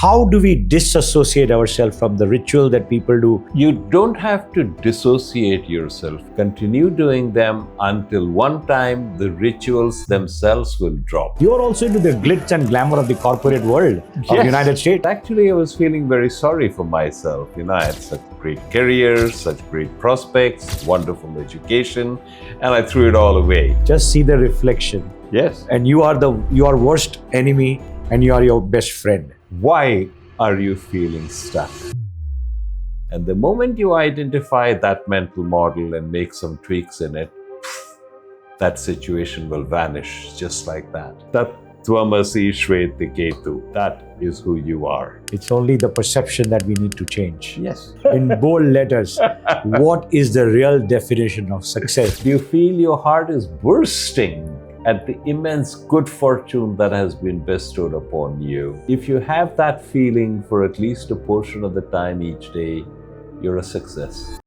How do we disassociate ourselves from the ritual that people do? You don't have to dissociate yourself. Continue doing them until one time the rituals themselves will drop. You're also into the glitz and glamour of the corporate world of the United States. Actually, I was feeling very sorry for myself. I had such great career, such great prospects, wonderful education, and I threw it all away. Just see the reflection. Yes. And you are your worst enemy and you are your best friend. Why are you feeling stuck? And the moment you identify that mental model and make some tweaks in it, that situation will vanish just like that. Tattvamasi Shveti Ketu. That is who you are. It's only the perception that we need to change. Yes. In bold letters, what is the real definition of success? Do you feel your heart is bursting at the immense good fortune that has been bestowed upon you? If you have that feeling for at least a portion of the time each day, you're a success.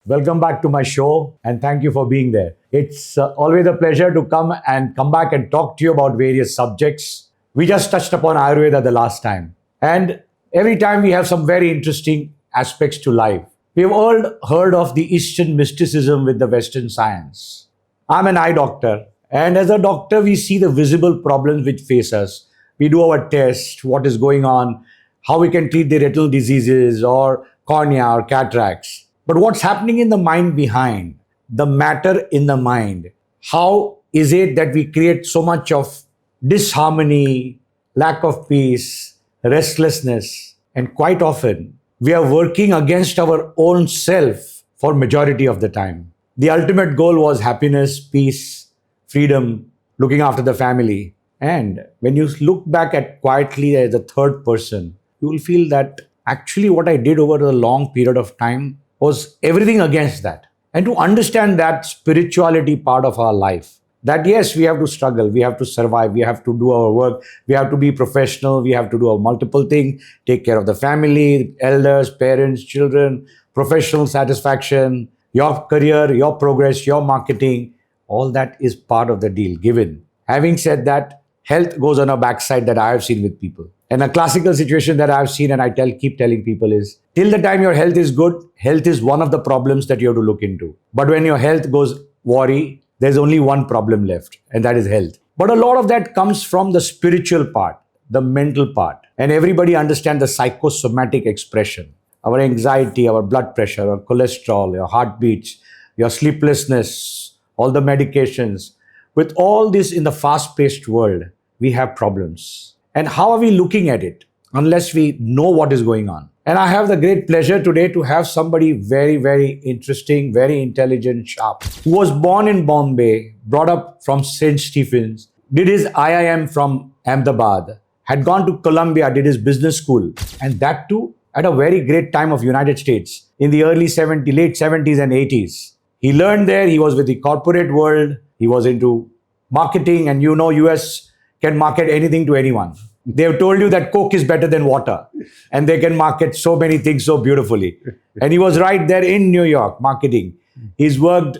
Welcome back to my show and thank you for being there. It's always a pleasure to come back and talk to you about various subjects. We just touched upon Ayurveda the last time. And every time we have some very interesting aspects to life. We've all heard of the Eastern mysticism with the Western science. I'm an eye doctor. And as a doctor, we see the visible problems which face us. We do our tests, what is going on, how we can treat the retinal diseases or cornea or cataracts. But what's happening in the mind behind, the matter in the mind? How is it that we create so much of disharmony, lack of peace, restlessness? And quite often, we are working against our own self for majority of the time. The ultimate goal was happiness, peace, freedom, looking after the family. And when you look back at quietly as a third person, you will feel that actually what I did over a long period of time was everything against that. And to understand that spirituality part of our life, that yes, we have to struggle, we have to survive, we have to do our work, we have to be professional, we have to do our multiple things, take care of the family, elders, parents, children, professional satisfaction, your career, your progress, your marketing. All that is part of the deal given. Having said that, health goes on a backside that I have seen with people. And a classical situation that I've seen and I keep telling people is, till the time your health is good, health is one of the problems that you have to look into. But when your health goes worry, there's only one problem left, and that is health. But a lot of that comes from the spiritual part, the mental part. And everybody understands the psychosomatic expression. Our anxiety, our blood pressure, our cholesterol, your heartbeats, your sleeplessness, all the medications. With all this in the fast-paced world, we have problems. And how are we looking at it unless we know what is going on? And I have the great pleasure today to have somebody very, very interesting, very intelligent, sharp, who was born in Bombay, brought up from St. Stephen's, did his IIM from Ahmedabad, had gone to Columbia, did his business school, and that too at a very great time of United States in the late 70s and 80s. He learned there, he was with the corporate world, he was into marketing, and US can market anything to anyone. They have told you that Coke is better than water, and they can market so many things so beautifully. And he was right there in New York, marketing. He's worked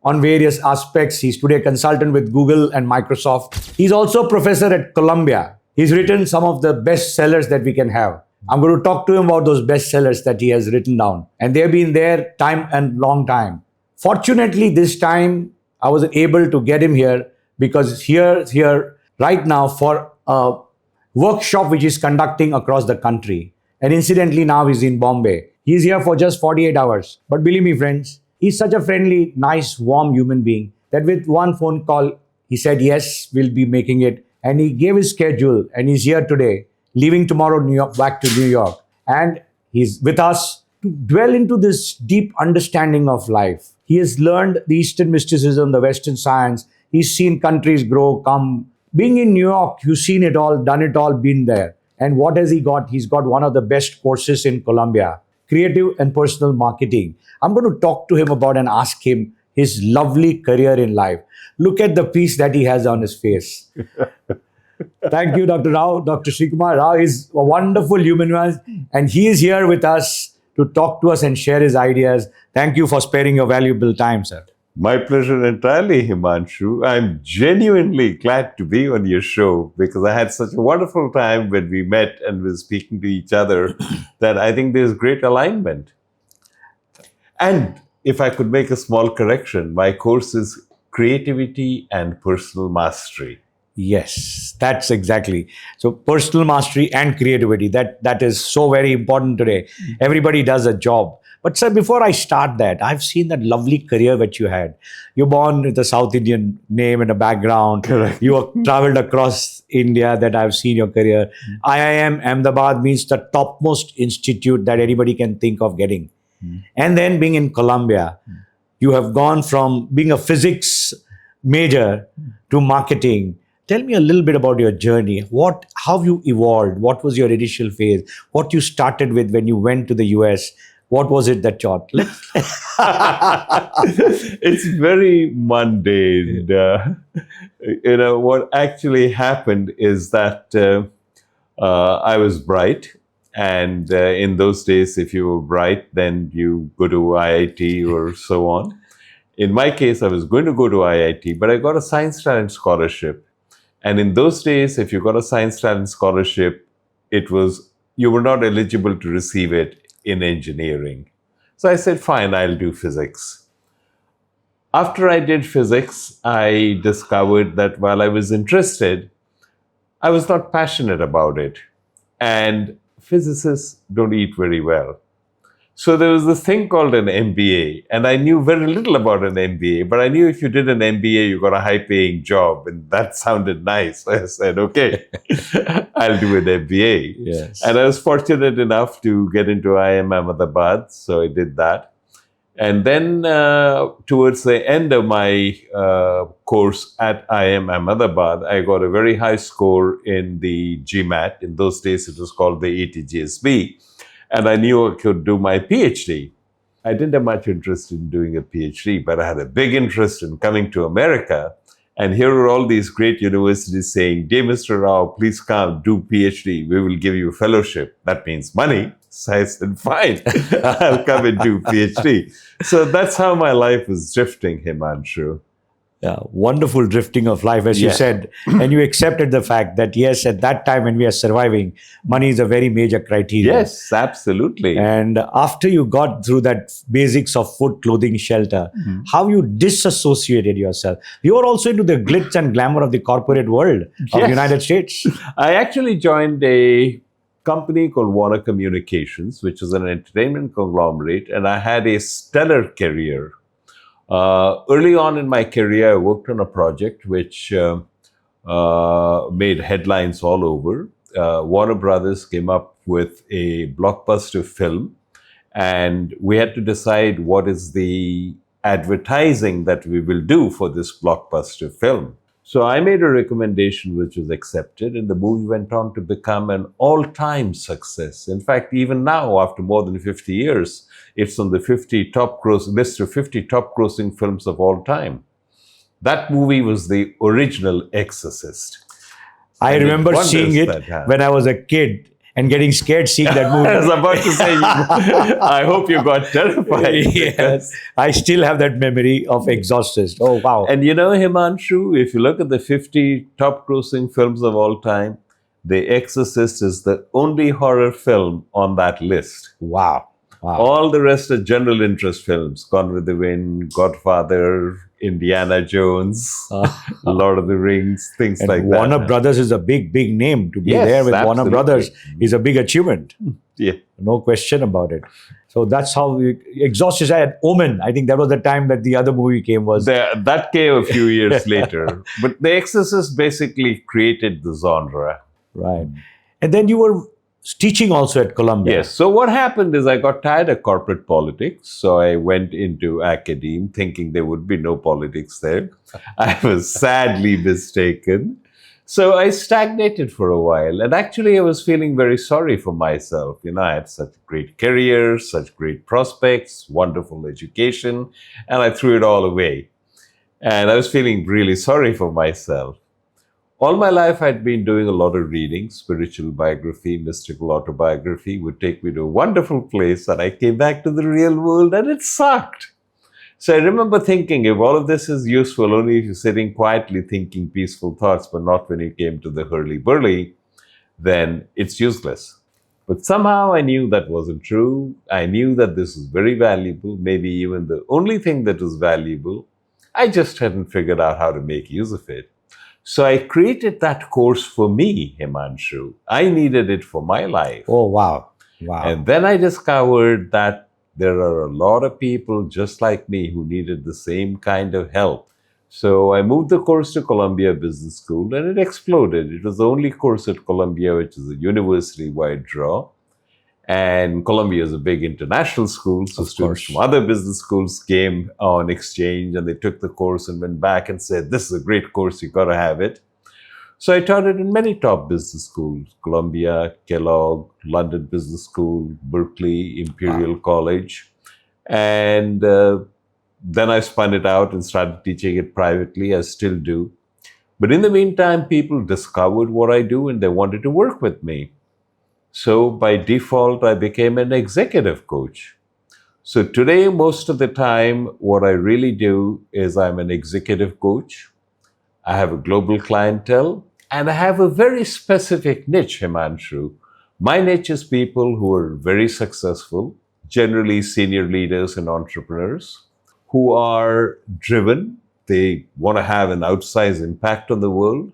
on various aspects. He's today a consultant with Google and Microsoft. He's also a professor at Columbia. He's written some of the best sellers that we can have. I'm going to talk to him about those best sellers that he has written down. And they've been there time and long time. Fortunately, this time I was able to get him here because here right now for a workshop which he's conducting across the country. And incidentally, now he's in Bombay. He's here for just 48 hours. But believe me, friends, he's such a friendly, nice, warm human being that with one phone call, he said, yes, we'll be making it. And he gave his schedule and he's here today, leaving tomorrow back to New York. And he's with us to dwell into this deep understanding of life. He has learned the Eastern mysticism, the Western science. He's seen countries grow, come. Being in New York, you've seen it all, done it all, been there. And what has he got? He's got one of the best courses in Columbia, creative and personal marketing. I'm going to talk to him about and ask him his lovely career in life. Look at the peace that he has on his face. Thank you, Dr. Rao. Dr. Srikumar Rao is a wonderful human being, and he is here with us to talk to us and share his ideas. Thank you for sparing your valuable time, sir. My pleasure entirely, Himanshu. I'm genuinely glad to be on your show because I had such a wonderful time when we met and were speaking to each other that I think there's great alignment. And if I could make a small correction, my course is Creativity and Personal Mastery. Yes, that's exactly. So personal mastery and creativity, that is so very important today. Everybody does a job. But sir, before I start that, I've seen that lovely career that you had. You're born with a South Indian name and a background. Correct. You have traveled across India that I've seen your career. IIM Ahmedabad means the topmost institute that anybody can think of getting. And then being in Colombia, you have gone from being a physics major to marketing. Tell me a little bit about your journey. How you evolved? What was your initial phase? What you started with when you went to the US? What was it that taught? It's very mundane. What actually happened is that I was bright. And in those days, if you were bright, then you go to IIT or so on. In my case, I was going to go to IIT, but I got a science talent scholarship. And in those days, if you got a science talent scholarship, you were not eligible to receive it in engineering. So I said, fine, I'll do physics. After I did physics, I discovered that while I was interested, I was not passionate about it. And physicists don't eat very well. So there was this thing called an MBA, and I knew very little about an MBA, but I knew if you did an MBA, you got a high-paying job, and that sounded nice. I said, okay, I'll do an MBA. Yes. And I was fortunate enough to get into IIM Ahmedabad, so I did that. And then towards the end of my course at IIM Ahmedabad, I got a very high score in the GMAT. In those days, it was called the ATGSB. And I knew I could do my PhD. I didn't have much interest in doing a PhD, but I had a big interest in coming to America. And here are all these great universities saying, dear Mr. Rao, please come, do PhD. We will give you a fellowship. That means money. So I said, fine, I'll come and do PhD. So that's how my life was drifting, Himanshu. Yeah, wonderful drifting of life, as you Yeah. said. And you accepted the fact that, yes, at that time when we are surviving, money is a very major criteria. Yes, absolutely. And after you got through that basics of food, clothing, shelter, how you disassociated yourself. You were also into the glitz and glamour of the corporate world of Yes. United States. I actually joined a company called Warner Communications, which is an entertainment conglomerate, and I had a stellar career. Early on in my career, I worked on a project which made headlines all over. Warner Brothers came up with a blockbuster film, and we had to decide what is the advertising that we will do for this blockbuster film. So I made a recommendation which was accepted, and the movie went on to become an all-time success. In fact, even now, after more than 50 years, it's on the list of 50 top grossing films of all time. That movie was the original Exorcist. I And it remember wonders seeing it that, when I was a kid and getting scared seeing that movie. I was about to say, I hope you got terrified. Yes, I still have that memory of Exorcist. Oh, wow. And you know, Himanshu, if you look at the 50 top grossing films of all time, The Exorcist is the only horror film on that list. Wow. Wow. All the rest are general interest films. Gone with the Wind, Godfather, Indiana Jones, Lord of the Rings, things And like Warner that. Brothers is a big, big name. To be Yes, there with Warner absolutely. Brothers is a big achievement. Yeah. No question about it. So that's how Exorcist had Omen. I think that was the time that the other movie came was. That came a few years later. But The Exorcist basically created the genre. Right. And then you were teaching also at Columbia. Yes. So what happened is I got tired of corporate politics. So I went into academe thinking there would be no politics there. I was sadly mistaken. So I stagnated for a while. And actually, I was feeling very sorry for myself. You know, I had such a great career, such great prospects, wonderful education, and I threw it all away. And I was feeling really sorry for myself. All my life, I'd been doing a lot of reading. Spiritual biography, mystical autobiography would take me to a wonderful place, and I came back to the real world and it sucked. So I remember thinking, if all of this is useful only if you're sitting quietly thinking peaceful thoughts, but not when you came to the hurly-burly, then it's useless. But somehow I knew that wasn't true. I knew that this was very valuable, maybe even the only thing that was valuable. I just hadn't figured out how to make use of it. So I created that course for me, Himanshu. I needed it for my life. Oh, wow. Wow. And then I discovered that there are a lot of people just like me who needed the same kind of help. So I moved the course to Columbia Business School and it exploded. It was the only course at Columbia, which is a university-wide draw. And Columbia is a big international school, so Of students course. from other business schools came on exchange and they took the course and went back and said, this is a great course, you got to have it. So I taught it in many top business schools, Columbia, Kellogg, London Business School, Berkeley, Imperial College. And then I spun it out and started teaching it privately. I still do. But in the meantime, people discovered what I do and they wanted to work with me. So by default, I became an executive coach. So today, most of the time, what I really do is I'm an executive coach. I have a global clientele and I have a very specific niche, Himanshu. My niche is people who are very successful, generally senior leaders and entrepreneurs, who are driven. They want to have an outsized impact on the world,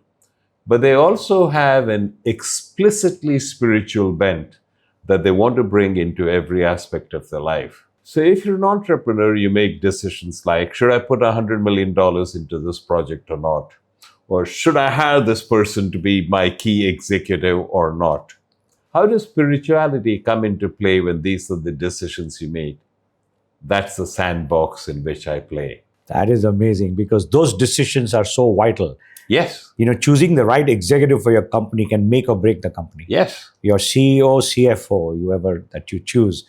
but they also have an explicitly spiritual bent that they want to bring into every aspect of their life. So if you're an entrepreneur, you make decisions like, should I put $100 million into this project or not? Or should I hire this person to be my key executive or not? How does spirituality come into play when these are the decisions you make? That's the sandbox in which I play. That is amazing because those decisions are so vital. Yes. Choosing the right executive for your company can make or break the company. Yes. Your CEO, CFO, whoever that you choose,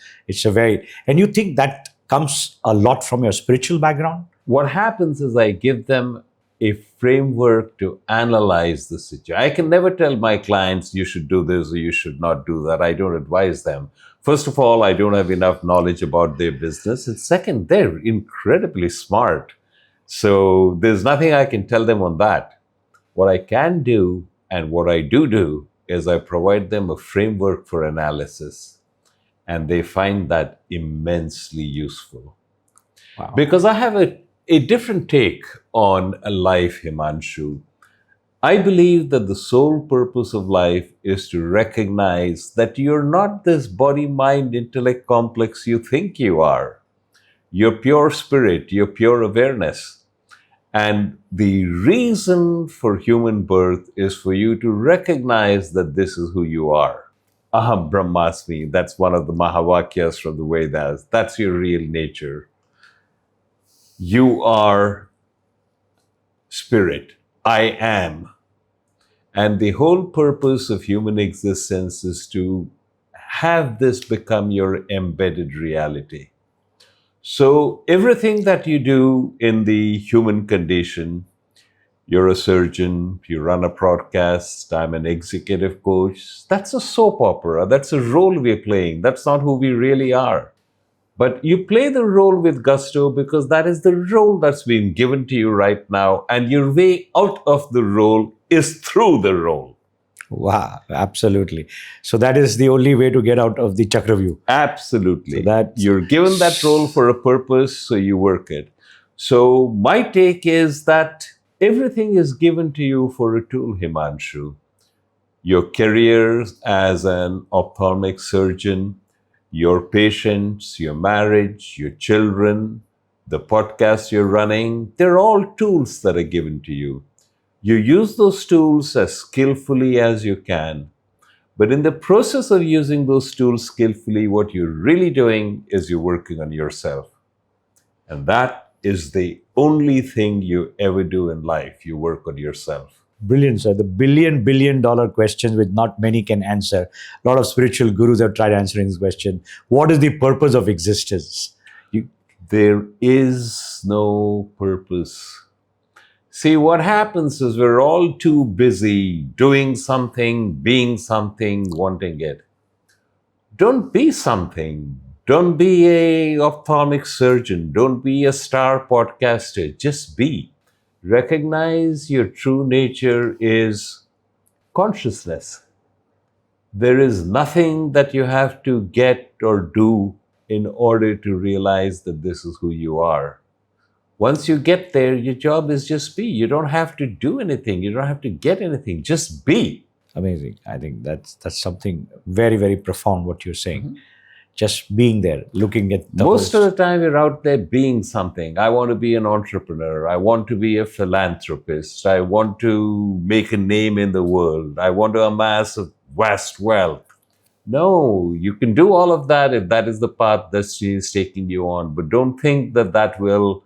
and you think that comes a lot from your spiritual background? What happens is I give them a framework to analyze the situation. I can never tell my clients, you should do this or you should not do that. I don't advise them. First of all, I don't have enough knowledge about their business. And second, they're incredibly smart. So there's nothing I can tell them on that. What I can do and what I do is I provide them a framework for analysis. And they find that immensely useful. Wow. Because I have a different take on life, Himanshu. I believe that the sole purpose of life is to recognize that you're not this body, mind, intellect complex you think you are. You're pure spirit, you're pure awareness. And the reason for human birth is for you to recognize that this is who you are. Aham Brahmasmi, that's one of the Mahavakyas from the Vedas. That's your real nature. You are spirit. I am. And the whole purpose of human existence is to have this become your embedded reality. So everything that you do in the human condition, you're a surgeon, you run a broadcast, I'm an executive coach, that's a soap opera. That's a role we're playing. That's not who we really are. But you play the role with gusto because that is the role that's been given to you right now. And your way out of the role is through the role. Wow, absolutely. So that is the only way to get out of the Chakravyu. Absolutely. So that you're given that role for a purpose, so you work it. So my take is that everything is given to you for a tool, Himanshu. Your career as an ophthalmic surgeon, your patients, your marriage, your children, the podcast you're running, they're all tools that are given to you. You use those tools as skillfully as you can. But in the process of using those tools skillfully, what you're really doing is you're working on yourself. And that is the only thing you ever do in life. You work on yourself. Brilliant, sir. The billion dollar questions which not many can answer. A lot of spiritual gurus have tried answering this question. What is the purpose of existence? There is no purpose. See, what happens is we're all too busy doing something, being something, wanting it. Don't be something. Don't be a ophthalmic surgeon. Don't be a star podcaster. Just be. Recognize your true nature is consciousness. There is nothing that you have to get or do in order to realize that this is who you are. Once you get there, your job is just be. You don't have to do anything. You don't have to get anything. Just be. Amazing. I think that's something very, very profound what you're saying. Just being there, looking at the Most of the time, you're out there being something. I want to be an entrepreneur. I want to be a philanthropist. I want to make a name in the world. I want to amass a vast wealth. No, you can do all of that if that is the path destiny is taking you on. But don't think that that will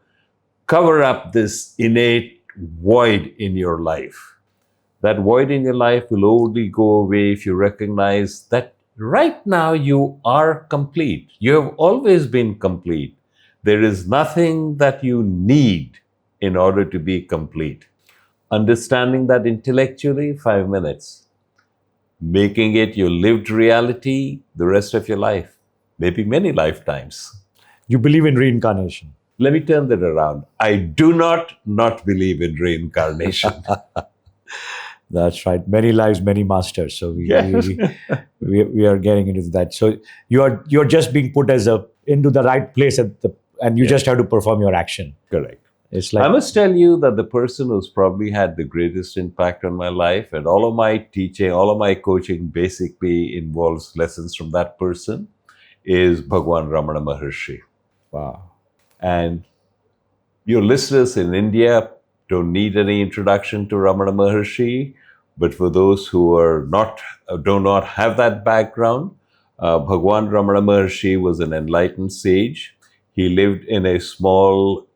cover up this innate void in your life. That void in your life will only go away if you recognize that right now you are complete. You have always been complete. There is nothing that you need in order to be complete. Understanding that intellectually, 5 minutes. Making it your lived reality the rest of your life, maybe many lifetimes. You believe in reincarnation. Let me turn that around. I do not believe in reincarnation. That's right. Many lives, many masters. So Yes. we are getting into that. So you're just being put into the right place and you just have to perform your action. Correct. It's like I must tell you that the person who's probably had the greatest impact on my life, and all of my teaching, all of my coaching basically involves lessons from that person, is Bhagwan Ramana Maharshi. wow. And your listeners in India don't need any introduction to Ramana Maharshi, but for those who do not have that background, Bhagwan Ramana Maharshi was an enlightened sage. He lived in a small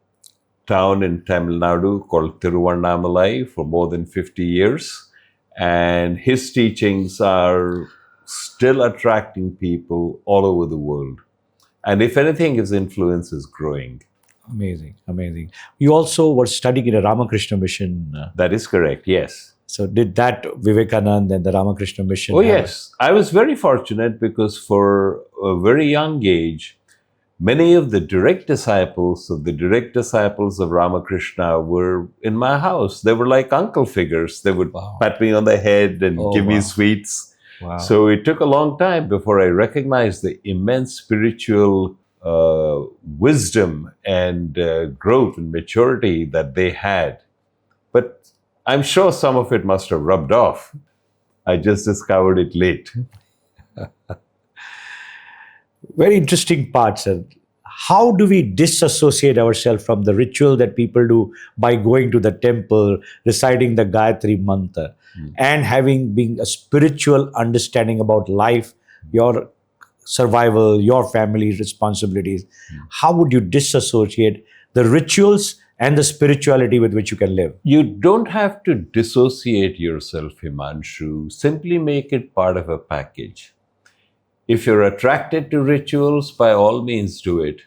town in Tamil Nadu called Tiruvannamalai for more than 50 years. And his teachings are still attracting people all over the world. And if anything, his influence is growing. Amazing, amazing. You also were studying in a Ramakrishna mission. That is correct, yes. So did that Vivekananda and the Ramakrishna mission? Oh, yes. I was very fortunate because for a very young age, many of the direct disciples of Ramakrishna were in my house. They were like uncle figures. They would pat me on the head and give me sweets. Wow. So it took a long time before I recognized the immense spiritual wisdom and growth and maturity that they had. But I'm sure some of it must have rubbed off. I just discovered it late. Very interesting part, sir. How do we disassociate ourselves from the ritual that people do by going to the temple, reciting the Gayatri Mantra, and being a spiritual understanding about life, your survival, your family responsibilities? How would you disassociate the rituals and the spirituality with which you can live? You don't have to dissociate yourself, Himanshu. Simply make it part of a package. If you're attracted to rituals, by all means do it.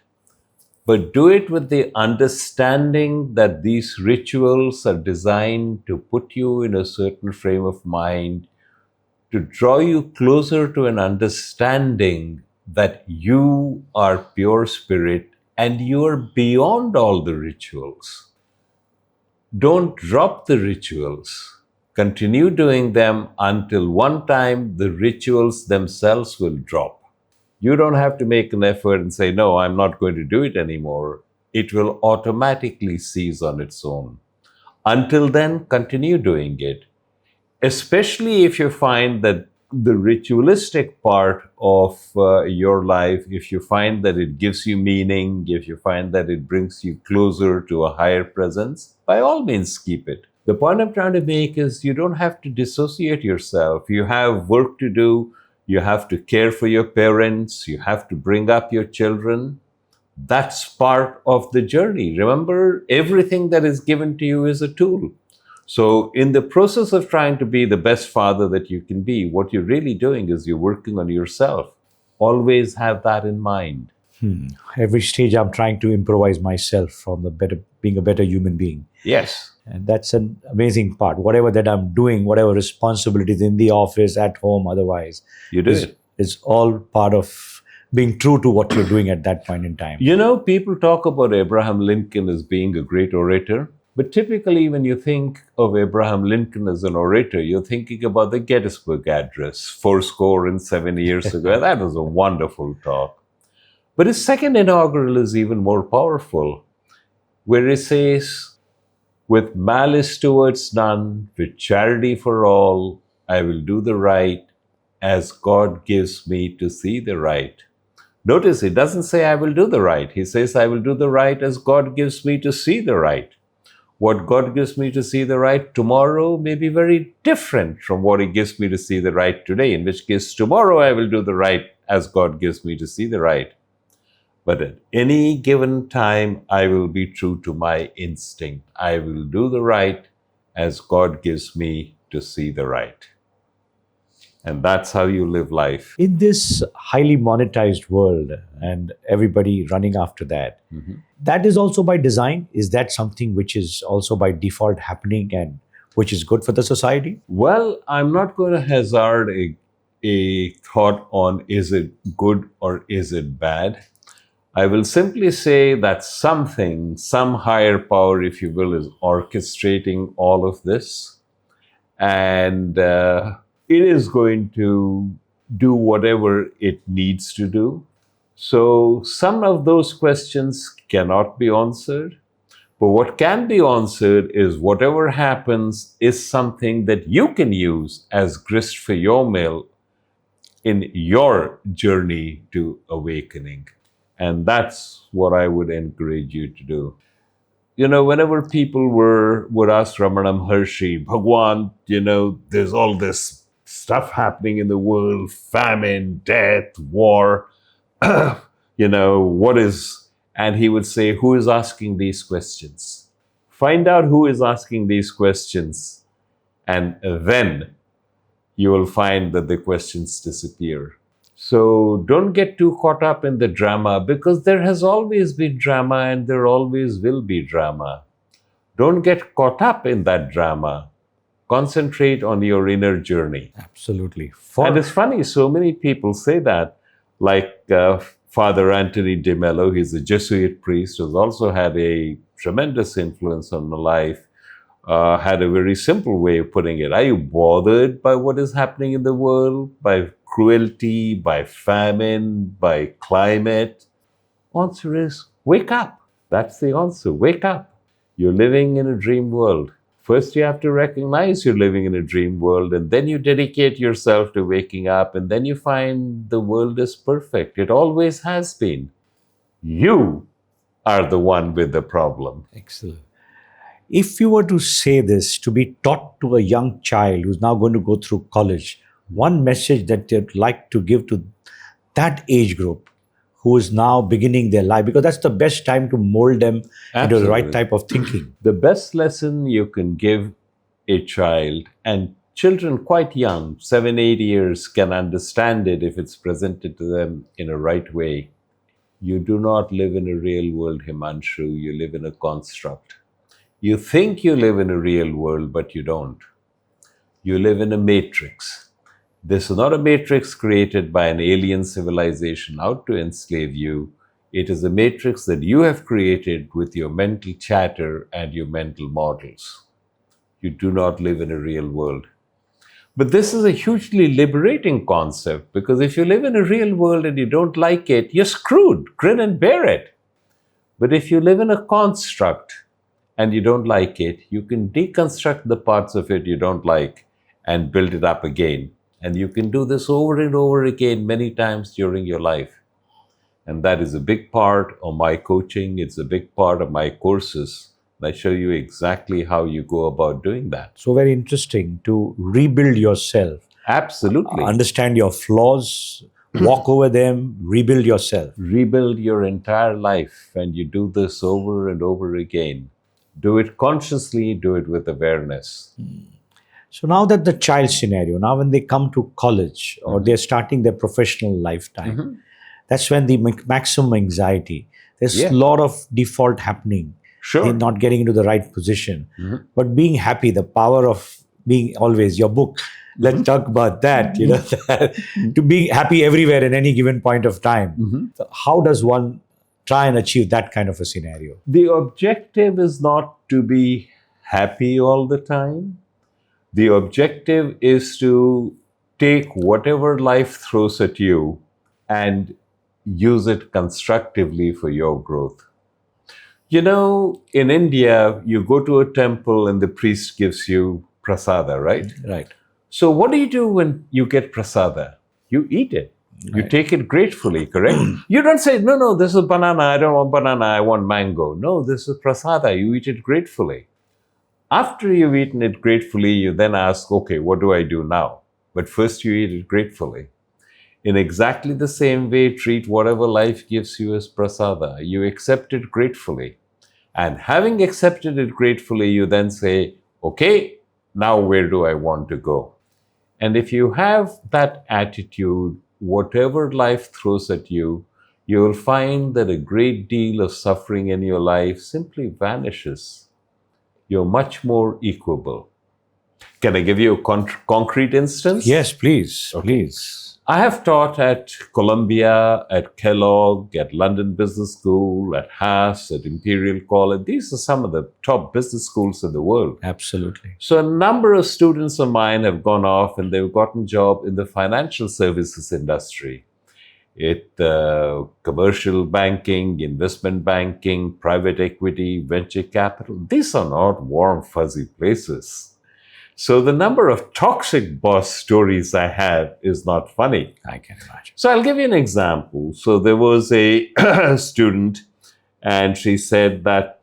But do it with the understanding that these rituals are designed to put you in a certain frame of mind, to draw you closer to an understanding that you are pure spirit and you are beyond all the rituals. Don't drop the rituals. Continue doing them until one time the rituals themselves will drop. You don't have to make an effort and say, no, I'm not going to do it anymore. It will automatically cease on its own. Until then, continue doing it. Especially if you find that the ritualistic part of your life, if you find that it gives you meaning, if you find that it brings you closer to a higher presence, by all means keep it. The point I'm trying to make is you don't have to dissociate yourself. You have work to do. You have to care for your parents. You have to bring up your children. That's part of the journey. Remember, everything that is given to you is a tool. So in the process of trying to be the best father that you can be, what you're really doing is you're working on yourself. Always have that in mind. Every stage I'm trying to improvise myself from being a better human being. Yes. And that's an amazing part. Whatever that I'm doing, whatever responsibilities in the office, at home, otherwise, You do it. is all part of being true to what you're doing at that point in time. You know, people talk about Abraham Lincoln as being a great orator, but typically when you think of Abraham Lincoln as an orator, you're thinking about the Gettysburg Address, 7 years ago. That was a wonderful talk. But his second inaugural is even more powerful, where he says, "With malice towards none, with charity for all, I will do the right as God gives me to see the right." Notice it doesn't say I will do the right. He says I will do the right as God gives me to see the right. What God gives me to see the right tomorrow may be very different from what He gives me to see the right today, in which case tomorrow I will do the right as God gives me to see the right. But at any given time, I will be true to my instinct. I will do the right as God gives me to see the right. And that's how you live life. In this highly monetized world and everybody running after that, that is also by design. Is that something which is also by default happening and which is good for the society? Well, I'm not going to hazard a thought on is it good or is it bad. I will simply say that something, some higher power, if you will, is orchestrating all of this. And it is going to do whatever it needs to do. So some of those questions cannot be answered. But what can be answered is whatever happens is something that you can use as grist for your mill in your journey to awakening. And that's what I would encourage you to do. You know, whenever people would ask Ramana Maharshi, Bhagwan, there's all this stuff happening in the world, famine, death, war, what is, and he would say, who is asking these questions? Find out who is asking these questions, and then you will find that the questions disappear. So don't get too caught up in the drama, because there has always been drama and there always will be drama. Don't get caught up in that drama. Concentrate on your inner journey. Absolutely. And it's funny, so many people say that, like Father Anthony de Mello, he's a Jesuit priest who's also had a tremendous influence on my life, had a very simple way of putting it. Are you bothered by what is happening in the world? By cruelty, by famine, by climate? Answer is, wake up. That's the answer. Wake up. You're living in a dream world. First, you have to recognize you're living in a dream world, and then you dedicate yourself to waking up, and then you find the world is perfect. It always has been. You are the one with the problem. Excellent. If you were to say this, to be taught to a young child who's now going to go through college, one message that you'd like to give to that age group who is now beginning their life, because that's the best time to mold them into the right type of thinking. The best lesson you can give a child, and children quite young, 7, 8 years, can understand it if it's presented to them in a right way. You do not live in a real world, Himanshu. You live in a construct. You think you live in a real world, but you don't. You live in a matrix. This is not a matrix created by an alien civilization out to enslave you. It is a matrix that you have created with your mental chatter and your mental models. You do not live in a real world. But this is a hugely liberating concept, because if you live in a real world and you don't like it, you're screwed. Grin and bear it. But if you live in a construct and you don't like it, you can deconstruct the parts of it you don't like and build it up again. And you can do this over and over again many times during your life. And that is a big part of my coaching. It's a big part of my courses. I show you exactly how you go about doing that. So very interesting to rebuild yourself. Absolutely. Understand your flaws, walk over them, rebuild yourself. Rebuild your entire life. And you do this over and over again. Do it consciously, do it with awareness. So now that the child scenario, now when they come to college or they're starting their professional lifetime, that's when the maximum anxiety. There's a lot of default happening. Sure. They're not getting into the right position. But being happy, the power of being always, your book, Let's talk about that. To be happy everywhere in any given point of time. So how does one try and achieve that kind of a scenario? The objective is not to be happy all the time. The objective is to take whatever life throws at you and use it constructively for your growth. In India, you go to a temple and the priest gives you prasada, right? Right. So, what do you do when you get prasada? You eat it. You take it gratefully, correct? You don't say, no, this is banana, I don't want banana, I want mango. No, this is prasada, you eat it gratefully. After you've eaten it gratefully, you then ask, okay, what do I do now? But first you eat it gratefully. In exactly the same way, treat whatever life gives you as prasada. You accept it gratefully. And having accepted it gratefully, you then say, okay, now where do I want to go? And if you have that attitude, whatever life throws at you, you will find that a great deal of suffering in your life simply vanishes. You're much more equable. Can I give you a concrete instance? Yes, please. Please. I have taught at Columbia, at Kellogg, at London Business School, at Haas, at Imperial College. These are some of the top business schools in the world. Absolutely. So a number of students of mine have gone off and they've gotten job in the financial services industry. Commercial banking, investment banking, private equity, venture capital. These are not warm, fuzzy places. So the number of toxic boss stories I have is not funny. I can imagine. So I'll give you an example. So there was a student and she said that,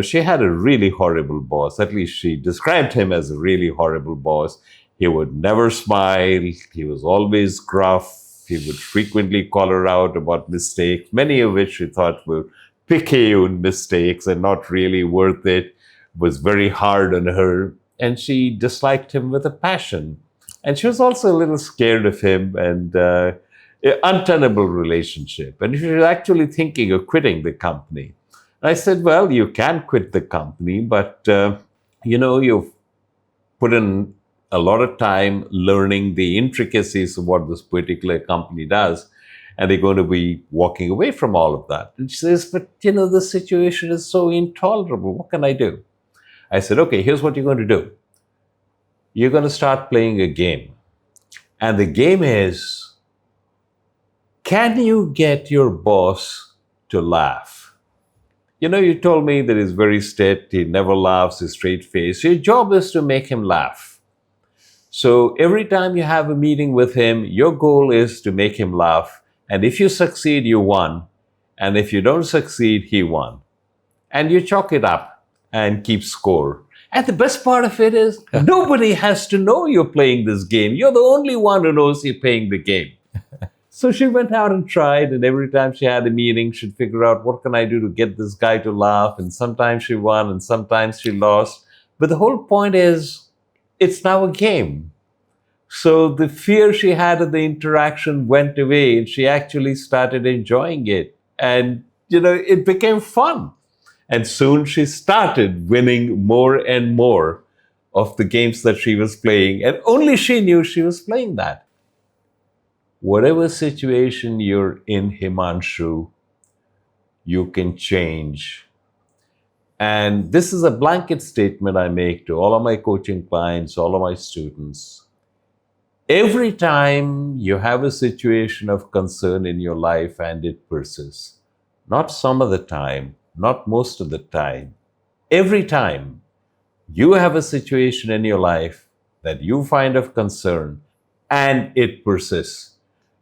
she had a really horrible boss. At least she described him as a really horrible boss. He would never smile. He was always gruff. He would frequently call her out about mistakes, many of which she thought were picayune mistakes and not really worth it, was very hard on her. And she disliked him with a passion. And she was also a little scared of him and an untenable relationship. And she was actually thinking of quitting the company. I said, well, you can quit the company, but, you've put in a lot of time learning the intricacies of what this particular company does. And they're going to be walking away from all of that. And she says, but, the situation is so intolerable. What can I do? I said, okay, here's what you're going to do. You're going to start playing a game. And the game is, can you get your boss to laugh? You told me that he's very stiff, he never laughs, he's straight face. Your job is to make him laugh. So every time you have a meeting with him, your goal is to make him laugh. And if you succeed, you won. And if you don't succeed, he won. And you chalk it up and keep score. And the best part of it is nobody has to know you're playing this game. You're the only one who knows you're playing the game. So she went out and tried, and every time she had a meeting, she'd figure out, what can I do to get this guy to laugh? And sometimes she won, and sometimes she lost. But the whole point is, it's now a game. So the fear she had of the interaction went away, and she actually started enjoying it. And, it became fun. And soon she started winning more and more of the games that she was playing. And only she knew she was playing that. Whatever situation you're in, Himanshu, you can change. And this is a blanket statement I make to all of my coaching clients, all of my students. Every time you have a situation of concern in your life and it persists, not some of the time, not most of the time, every time you have a situation in your life that you find of concern and it persists,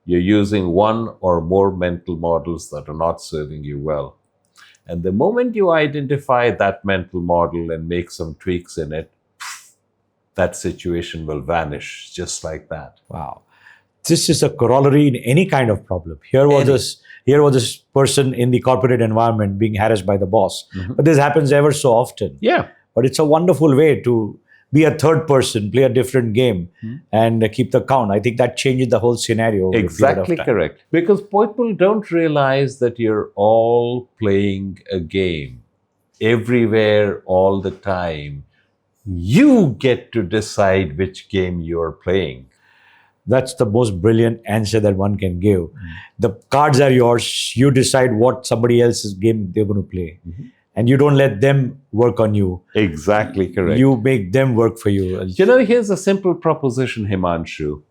you're using one or more mental models that are not serving you well. And the moment you identify that mental model and make some tweaks in it, that situation will vanish just like that. Wow. This is a corollary in any kind of problem. Here was this person in the corporate environment being harassed by the boss. But this happens ever so often. Yeah. But it's a wonderful way to be a third person, play a different game, and keep the count. I think that changes the whole scenario. over a period of Exactly time. correct. Because people don't realize that you're all playing a game everywhere, all the time. You get to decide which game you're playing. That's the most brilliant answer that one can give. The cards are yours. You decide what somebody else's game they're going to play. And you don't let them work on you. Exactly correct. You make them work for you. Here's a simple proposition, Himanshu.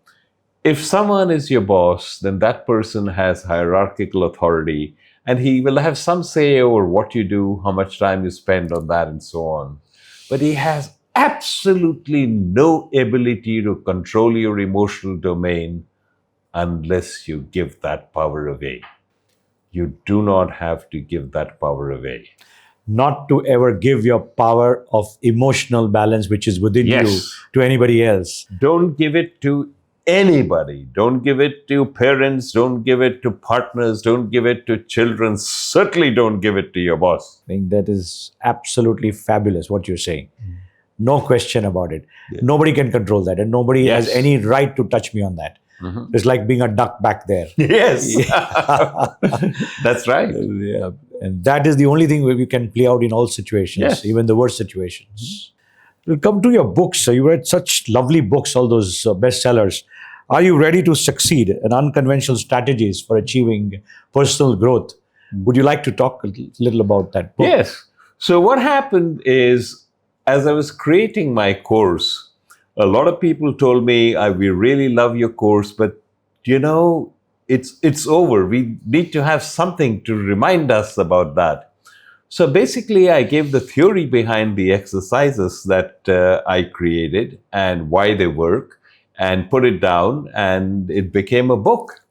If someone is your boss, then that person has hierarchical authority and he will have some say over what you do, how much time you spend on that, and so on. But he has absolutely no ability to control your emotional domain unless you give that power away. You do not have to give that power away. Not to ever give your power of emotional balance, which is within you, to anybody else. Don't give it to anybody. Don't give it to parents. Don't give it to partners. Don't give it to children. Certainly don't give it to your boss. I think that is absolutely fabulous what you're saying. No question about it. Nobody can control that, and nobody has any right to touch me on that. It's like being a duck back there. Yes. That's right. Yeah. And that is the only thing where we can play out in all situations, even the worst situations. We'll come to your books. You read such lovely books, all those bestsellers. Are you ready to succeed? And unconventional strategies for achieving personal growth. Would you like to talk a little about that book? Yes. So what happened is, as I was creating my course, a lot of people told me, we really love your course, but it's over. We need to have something to remind us about that. So basically, I gave the theory behind the exercises that I created and why they work, and put it down, and it became a book.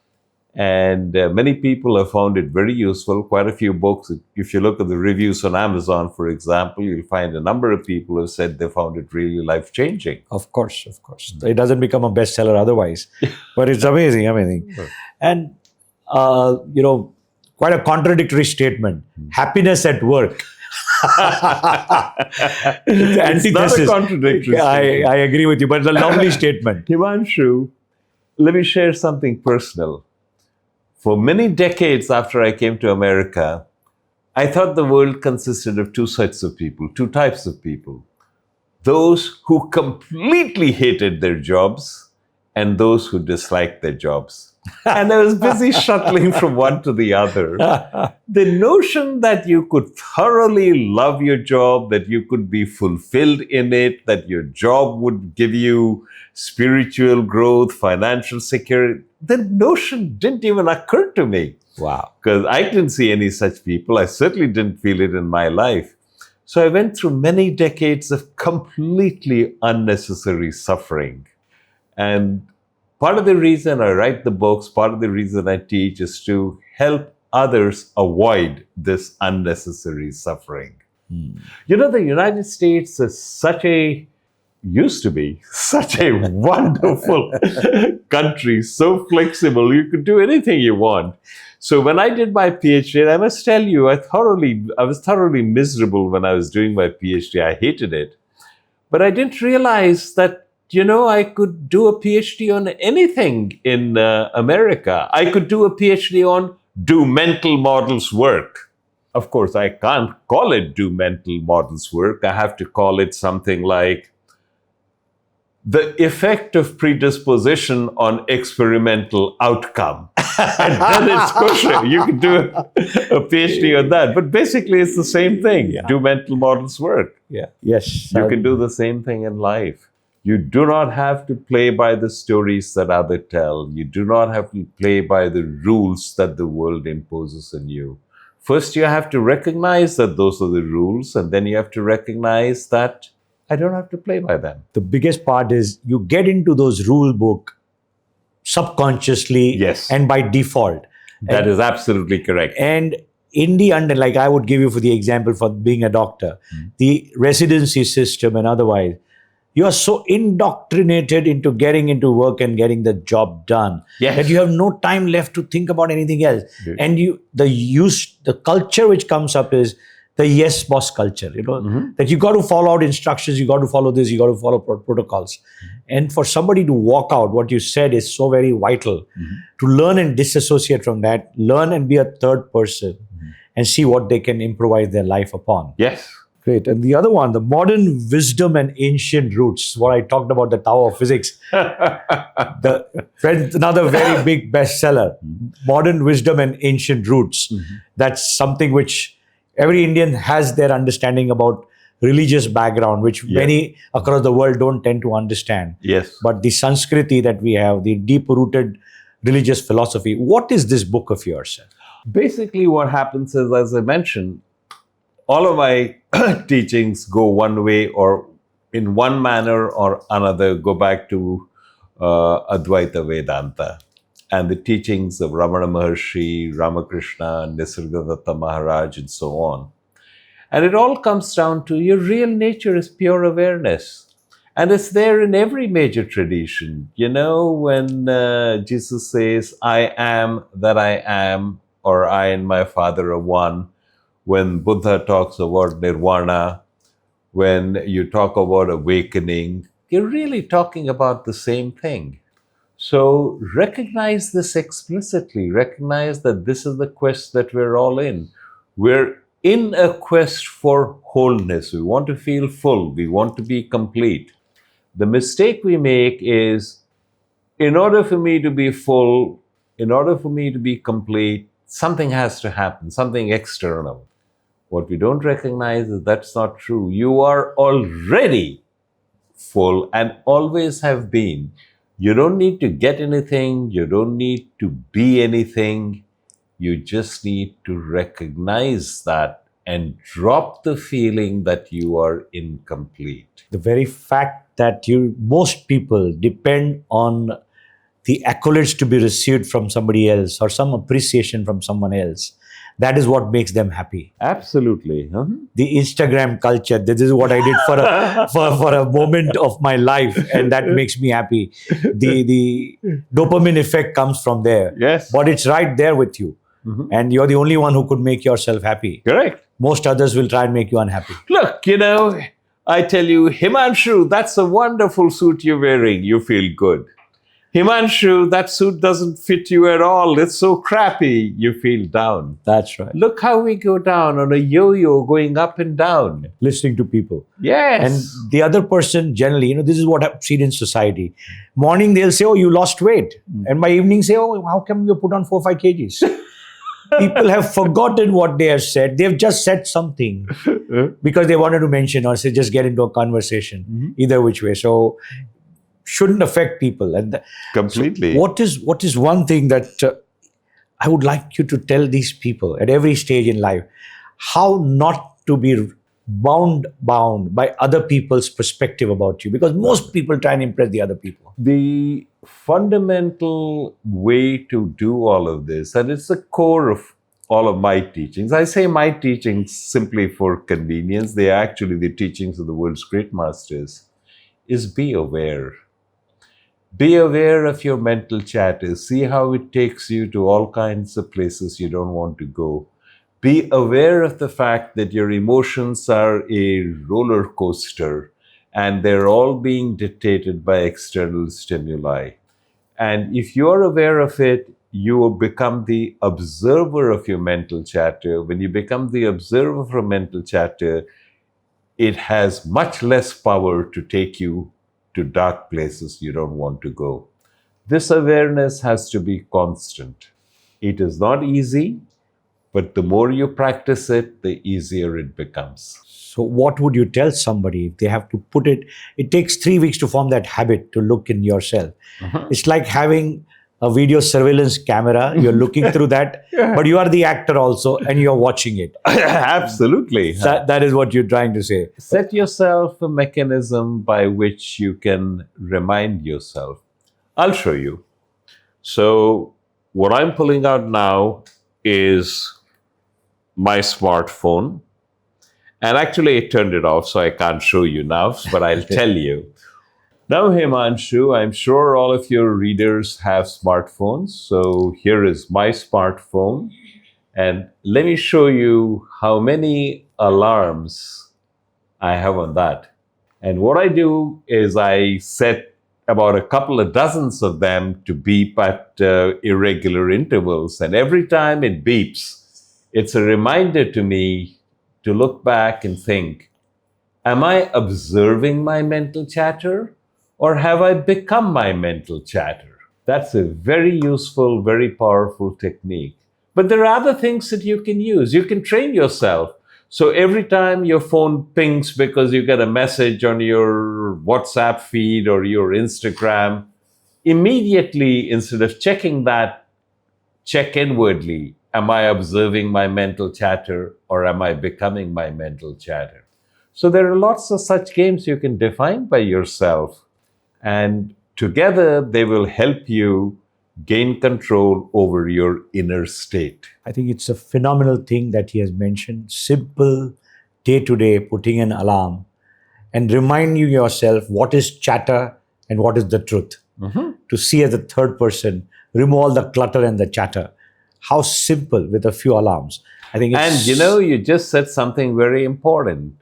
And many people have found it very useful. Quite a few books. If you look at the reviews on Amazon, for example, you'll find a number of people who have said they found it really life-changing. Of course. It doesn't become a bestseller otherwise. But it's amazing. And, quite a contradictory statement. Happiness at work. It's not a contradictory statement. I agree with you, but it's a lovely statement. Himanshu, let me share something personal. For many decades after I came to America, I thought the world consisted of two types of people. Those who completely hated their jobs and those who disliked their jobs. And I was busy shuttling from one to the other. The notion that you could thoroughly love your job, that you could be fulfilled in it, that your job would give you spiritual growth, financial security, the notion didn't even occur to me. Wow. Because I didn't see any such people. I certainly didn't feel it in my life. So I went through many decades of completely unnecessary suffering. And part of the reason I write the books, part of the reason I teach is to help others avoid this unnecessary suffering. The United States is used to be such a wonderful country, so flexible. You could do anything you want. So when I did my PhD, and I must tell you, I was thoroughly miserable when I was doing my PhD. I hated it. But I didn't realize that, I could do a PhD on anything in America. I could do a PhD on do mental models work? Of course, I can't call it do mental models work. I have to call it something like the effect of predisposition on experimental outcome. And then it's kosher. You can do a PhD on that. But basically, it's the same thing. Yeah. Do mental models work? Yeah. Yes. You can do the same thing in life. You do not have to play by the stories that others tell. You do not have to play by the rules that the world imposes on you. First, you have to recognize that those are the rules, and then you have to recognize that I don't have to play by them. The biggest part is you get into those rule book subconsciously and by default. That is absolutely correct. And in the like I would give you for the example for being a doctor, the residency system and otherwise, you are so indoctrinated into getting into work and getting the job done that you have no time left to think about anything else. And the culture which comes up is the yes boss culture, that you got to follow out instructions, you got to follow this, you got to follow protocols. And for somebody to walk out, what you said is so very vital, to learn and disassociate from that, learn and be a third person and see what they can improvise their life upon. Yes, Great. And the other one, the modern wisdom and ancient roots, what I talked about, the Tower of Physics. Another very big bestseller, Modern Wisdom and Ancient Roots. That's something which every Indian has their understanding about religious background, which many across the world don't tend to understand. Yes. But the Sanskriti that we have, the deep-rooted religious philosophy. What is this book of yours, sir? Basically, what happens is, as I mentioned, all of my teachings go one way or in one manner or another, go back to Advaita Vedanta and the teachings of Ramana Maharshi, Ramakrishna, Nisargadatta Maharaj, and so on. And it all comes down to your real nature is pure awareness. And it's there in every major tradition. You know, when Jesus says, I am that I am, or I and my Father are one, when Buddha talks about nirvana, when you talk about awakening, you're really talking about the same thing. So recognize this explicitly. Recognize that this is the quest that we're all in. We're in a quest for wholeness. We want to feel full. We want to be complete. The mistake we make is, in order for me to be full, in order for me to be complete, something has to happen, something external. What we don't recognize is that's not true. You are already full and always have been. You don't need to get anything. You don't need to be anything. You just need to recognize that and drop the feeling that you are incomplete. The very fact that most people depend on the accolades to be received from somebody else or some appreciation from someone else. That is what makes them happy. Absolutely. The Instagram culture, this is what I did for a moment of my life, and that makes me happy. The dopamine effect comes from there. Yes. But it's right there with you. And you're the only one who could make yourself happy. Correct. Most others will try and make you unhappy. Look, you know, I tell you, Himanshu, that's a wonderful suit you're wearing. You feel good. Himanshu, that suit doesn't fit you at all. It's so crappy. You feel down. That's right. Look how we go down on a yo-yo going up and down. Listening to people. Yes. And the other person, generally, this is what I've seen in society. Morning, they'll say, oh, you lost weight. And by evening, say, oh, how come you put on 4 or 5 kgs? People have forgotten what they have said. They've just said something because they wanted to mention or say, just get into a conversation, either which way. So, shouldn't affect people. And completely. So what is one thing that I would like you to tell these people at every stage in life, how not to be bound by other people's perspective about you? Because most people try and impress the other people. The fundamental way to do all of this, and it's the core of all of my teachings. I say my teachings simply for convenience. They are actually the teachings of the world's great masters, is be aware. Be aware of your mental chatter. See how it takes you to all kinds of places you don't want to go. Be aware of the fact that your emotions are a roller coaster and they're all being dictated by external stimuli. And if you're aware of it, you will become the observer of your mental chatter. When you become the observer of mental chatter, it has much less power to take you to dark places you don't want to go. This awareness has to be constant. It is not easy, but the more you practice it, the easier it becomes. So what would you tell somebody if they have to put it? It takes 3 weeks to form that habit to look in yourself. It's like having a video surveillance camera. You're looking through that, but you are the actor also and you're watching it. Absolutely. That is what you're trying to say. Set yourself a mechanism by which you can remind yourself. I'll show you. So what I'm pulling out now is my smartphone. And actually, I turned it off, so I can't show you now, but I'll tell you. Now, Himanshu, I'm sure all of your readers have smartphones. So here is my smartphone. And let me show you how many alarms I have on that. And what I do is I set about a couple of dozens of them to beep at irregular intervals. And every time it beeps, it's a reminder to me to look back and think, Am I observing my mental chatter, or have I become my mental chatter? That's a very useful, very powerful technique. But there are other things that you can use. You can train yourself. So every time your phone pings because you get a message on your WhatsApp feed or your Instagram, immediately, instead of checking that, check inwardly. Am I observing my mental chatter, or am I becoming my mental chatter? So there are lots of such games you can define by yourself, and together they will help you gain control over your inner state. I think it's a phenomenal thing that he has mentioned. Simple, day to day, putting an alarm and remind you yourself what is chatter and what is the truth. To see as a third person, remove all the clutter and the chatter. How simple with a few alarms. I think it's, And you just said something very important.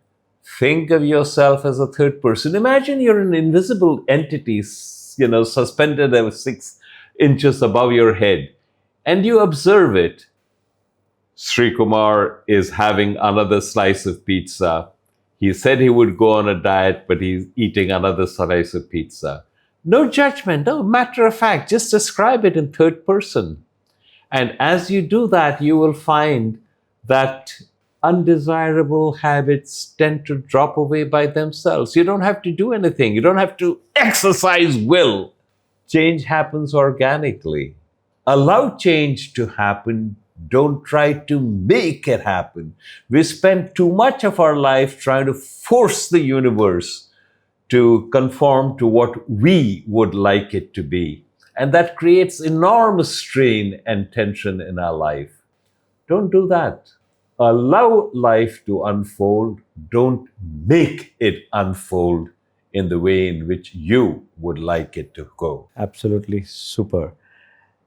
Think of yourself as a third person. Imagine you're an invisible entity, suspended at 6 inches above your head, and you observe it. Srikumar is having another slice of pizza. He said he would go on a diet, but he's eating another slice of pizza. No judgment, no matter of fact, just describe it in third person. And as you do that, you will find that undesirable habits tend to drop away by themselves. You don't have to do anything. You don't have to exercise will. Change happens organically. Allow change to happen. Don't try to make it happen. We spend too much of our life trying to force the universe to conform to what we would like it to be. And that creates enormous strain and tension in our life. Don't do that. Allow life to unfold. Don't make it unfold in the way in which you would like it to go. absolutely super.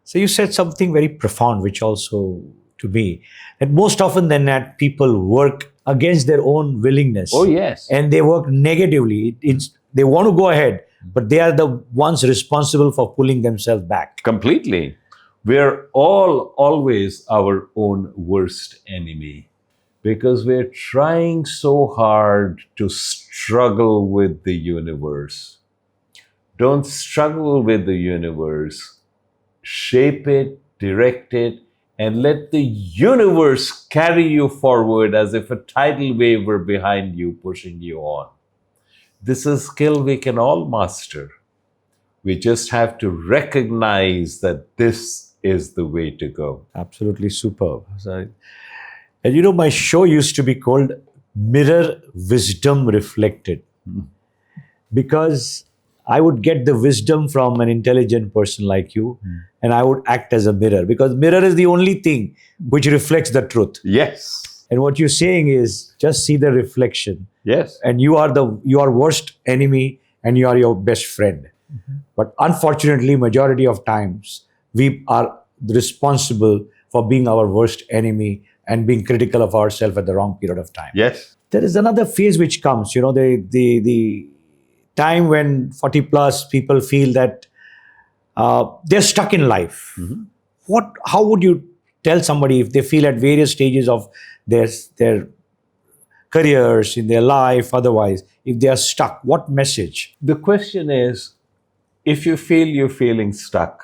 So you said something very profound, which also to me, that most often than not, people work against their own willingness. Oh, yes. And they work negatively. They want to go ahead, but they are the ones responsible for pulling themselves back. Completely. We're all always our own worst enemy because we're trying so hard to struggle with the universe. Don't struggle with the universe. Shape it, direct it, and let the universe carry you forward as if a tidal wave were behind you, pushing you on. This is a skill we can all master. We just have to recognize that this is the way to go. Absolutely superb. And my show used to be called Mirror Wisdom Reflected, because I would get the wisdom from an intelligent person like you, and I would act as a mirror, because mirror is the only thing which reflects the truth. Yes. And what you're saying is just see the reflection. Yes. And you are your worst enemy and you are your best friend. But unfortunately, majority of times, we are responsible for being our worst enemy and being critical of ourselves at the wrong period of time. Yes. There is another phase which comes, the time when 40 plus people feel that they're stuck in life. How would you tell somebody if they feel at various stages of their careers, in their life, otherwise, if they are stuck, what message? The question is, if you feel you're feeling stuck,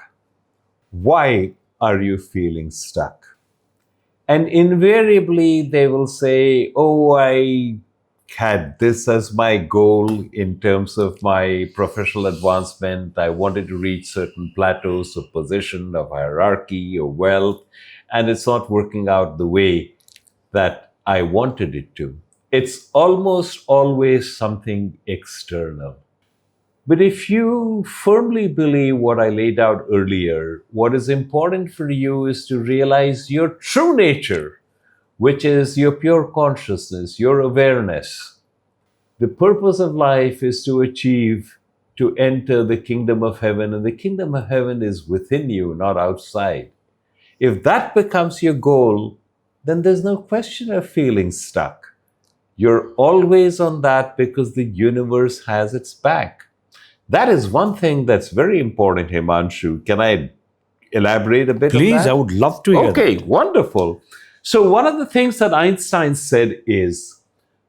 why are you feeling stuck? And invariably they will say, oh, I had this as my goal in terms of my professional advancement. I wanted to reach certain plateaus of position, of hierarchy, of wealth, and it's not working out the way that I wanted it to. It's almost always something external. But if you firmly believe what I laid out earlier, what is important for you is to realize your true nature, which is your pure consciousness, your awareness. The purpose of life is to enter the kingdom of heaven, and the kingdom of heaven is within you, not outside. If that becomes your goal, then there's no question of feeling stuck. You're always on that because the universe has its back. That is one thing that's very important, Himanshu. Can I elaborate a bit on that? Please, I would love to hear Okay, wonderful. So one of the things that Einstein said is,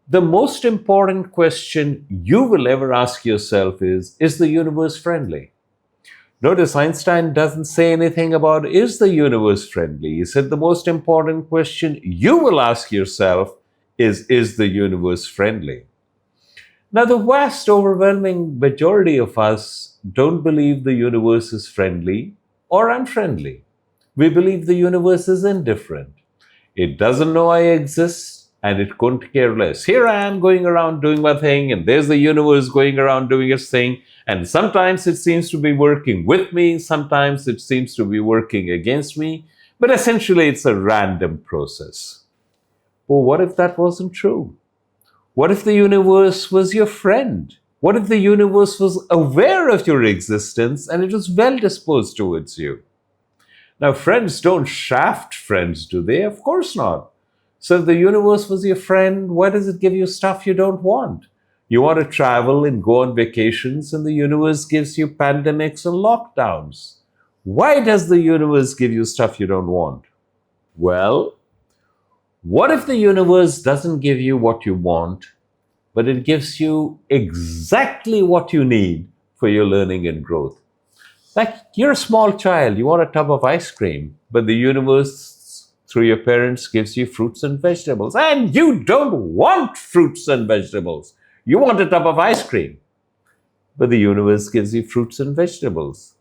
The most important question you will ever ask yourself is the universe friendly? Notice Einstein doesn't say anything about is the universe friendly. He said the most important question you will ask yourself is the universe friendly? Now, the vast overwhelming majority of us don't believe the universe is friendly or unfriendly. We believe the universe is indifferent. It doesn't know I exist and it couldn't care less. Here I am going around doing my thing, and there's the universe going around doing its thing. And sometimes it seems to be working with me, sometimes it seems to be working against me, but essentially it's a random process. Well, what if that wasn't true? What if the universe was your friend? What if the universe was aware of your existence and it was well disposed towards you? Now, friends don't shaft friends, do they? Of course not. So, if the universe was your friend, why does it give you stuff you don't want? You want to travel and go on vacations, and the universe gives you pandemics and lockdowns. Why does the universe give you stuff you don't want? Well, what if the universe doesn't give you what you want, but it gives you exactly what you need for your learning and growth? Like, you're a small child, you want a tub of ice cream, but the universe, through your parents, gives you fruits and vegetables. And you don't want fruits and vegetables. You want a tub of ice cream, but the universe gives you fruits and vegetables.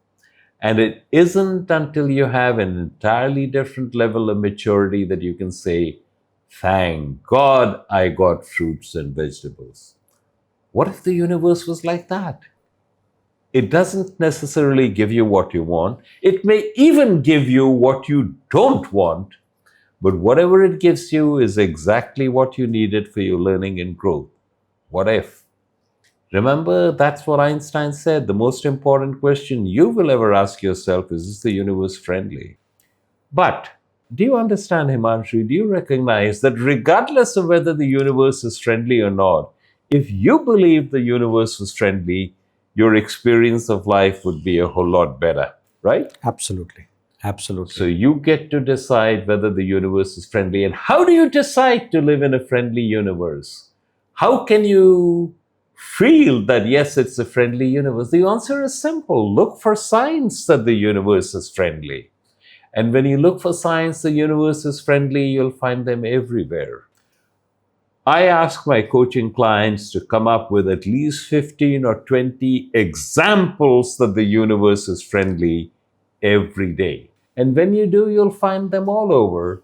And it isn't until you have an entirely different level of maturity that you can say, thank God I got fruits and vegetables. What if the universe was like that? It doesn't necessarily give you what you want. It may even give you what you don't want, but whatever it gives you is exactly what you needed for your learning and growth. What if? Remember, that's what Einstein said. The most important question you will ever ask yourself is the universe friendly? But do you understand, Himanshu? Do you recognize that regardless of whether the universe is friendly or not, if you believe the universe was friendly, your experience of life would be a whole lot better, right? Absolutely. Absolutely. So you get to decide whether the universe is friendly. And how do you decide to live in a friendly universe? How can you feel that, yes, it's a friendly universe? The answer is simple. Look for signs that the universe is friendly. And when you look for signs the universe is friendly, you'll find them everywhere. I ask my coaching clients to come up with at least 15 or 20 examples that the universe is friendly every day. And when you do, you'll find them all over.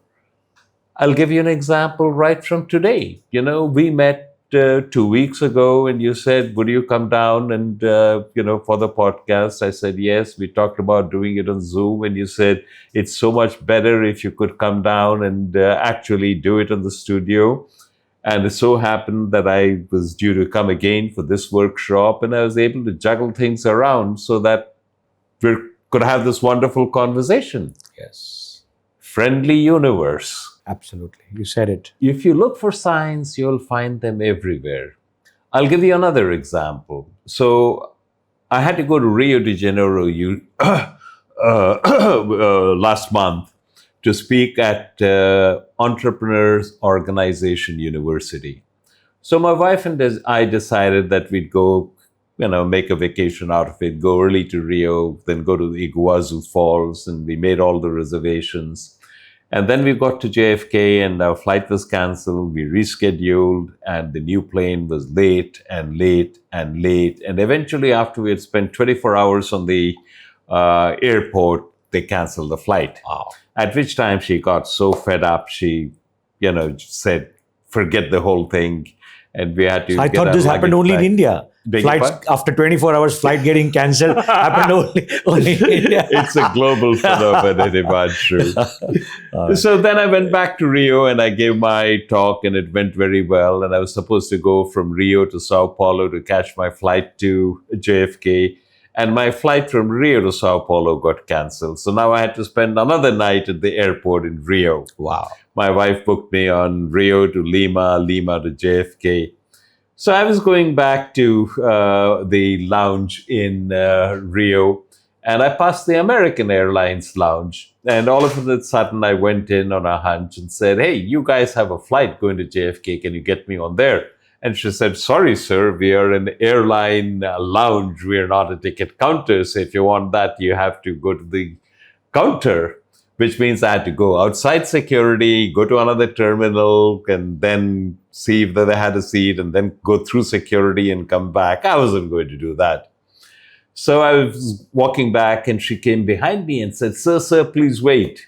I'll give you an example right from today. We met 2 weeks ago, and you said, would you come down and, for the podcast? I said, yes. We talked about doing it on Zoom, and you said, it's so much better if you could come down and actually do it in the studio. And it so happened that I was due to come again for this workshop, and I was able to juggle things around so that we could have this wonderful conversation. Yes. Friendly universe. Absolutely. You said it. If you look for signs, you'll find them everywhere. I'll give you another example. So I had to go to Rio de Janeiro last month to speak at Entrepreneurs Organization University. So my wife and I decided that we'd go, make a vacation out of it, go early to Rio, then go to the Iguazu Falls, and we made all the reservations. And then we got to JFK and our flight was canceled. We rescheduled and the new plane was late and late and late. And eventually, after we had spent 24 hours on the airport, they canceled the flight. Wow. At which time she got so fed up, she, said, forget the whole thing. And we had to. I thought this happened only in India. Flights after 24 hours, flight getting cancelled happened only in India. It's a global phenomenon, Himanshu. So then I went back to Rio and I gave my talk, and it went very well. And I was supposed to go from Rio to Sao Paulo to catch my flight to JFK. And my flight from Rio to Sao Paulo got cancelled. So now I had to spend another night at the airport in Rio. Wow. My wife booked me on Rio to Lima, Lima to JFK. So I was going back to the lounge in Rio, And I passed the American Airlines lounge. And all of a sudden, I went in on a hunch and said, "Hey, you guys have a flight going to JFK. Can you get me on there?" And she said, "Sorry, sir, we are an airline lounge. We are not a ticket counter. So if you want that, you have to go to the counter," which means I had to go outside security, go to another terminal, and then see if they had a seat, and then go through security and come back. I wasn't going to do that. So I was walking back, and she came behind me and said, Sir, please wait."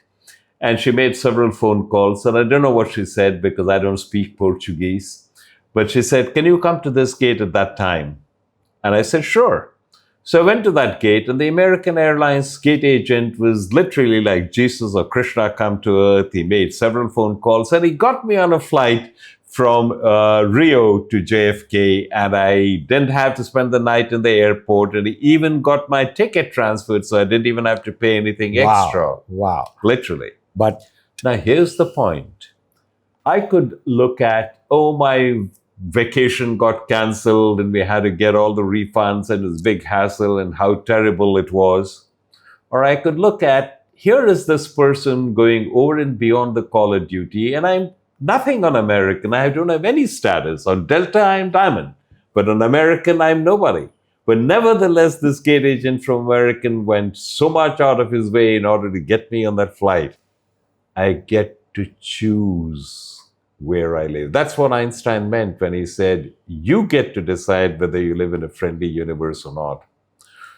And she made several phone calls, and I don't know what she said because I don't speak Portuguese. But she said, "Can you come to this gate at that time?" And I said, "Sure." So I went to that gate, and the American Airlines gate agent was literally like Jesus or Krishna come to earth. He made several phone calls, and he got me on a flight from Rio to JFK, and I didn't have to spend the night in the airport, and he even got my ticket transferred, so I didn't even have to pay anything extra. Wow. Literally. But Now, here's the point. I could look at, oh, my vacation got cancelled and we had to get all the refunds and it was a big hassle and how terrible it was. Or I could look at, here is this person going over and beyond the call of duty, and I'm nothing on American. I don't have any status. On Delta, I'm Diamond. But on American, I'm nobody. But nevertheless, this gate agent from American went so much out of his way in order to get me on that flight. I get to choose where I live. That's what Einstein meant when he said, you get to decide whether you live in a friendly universe or not.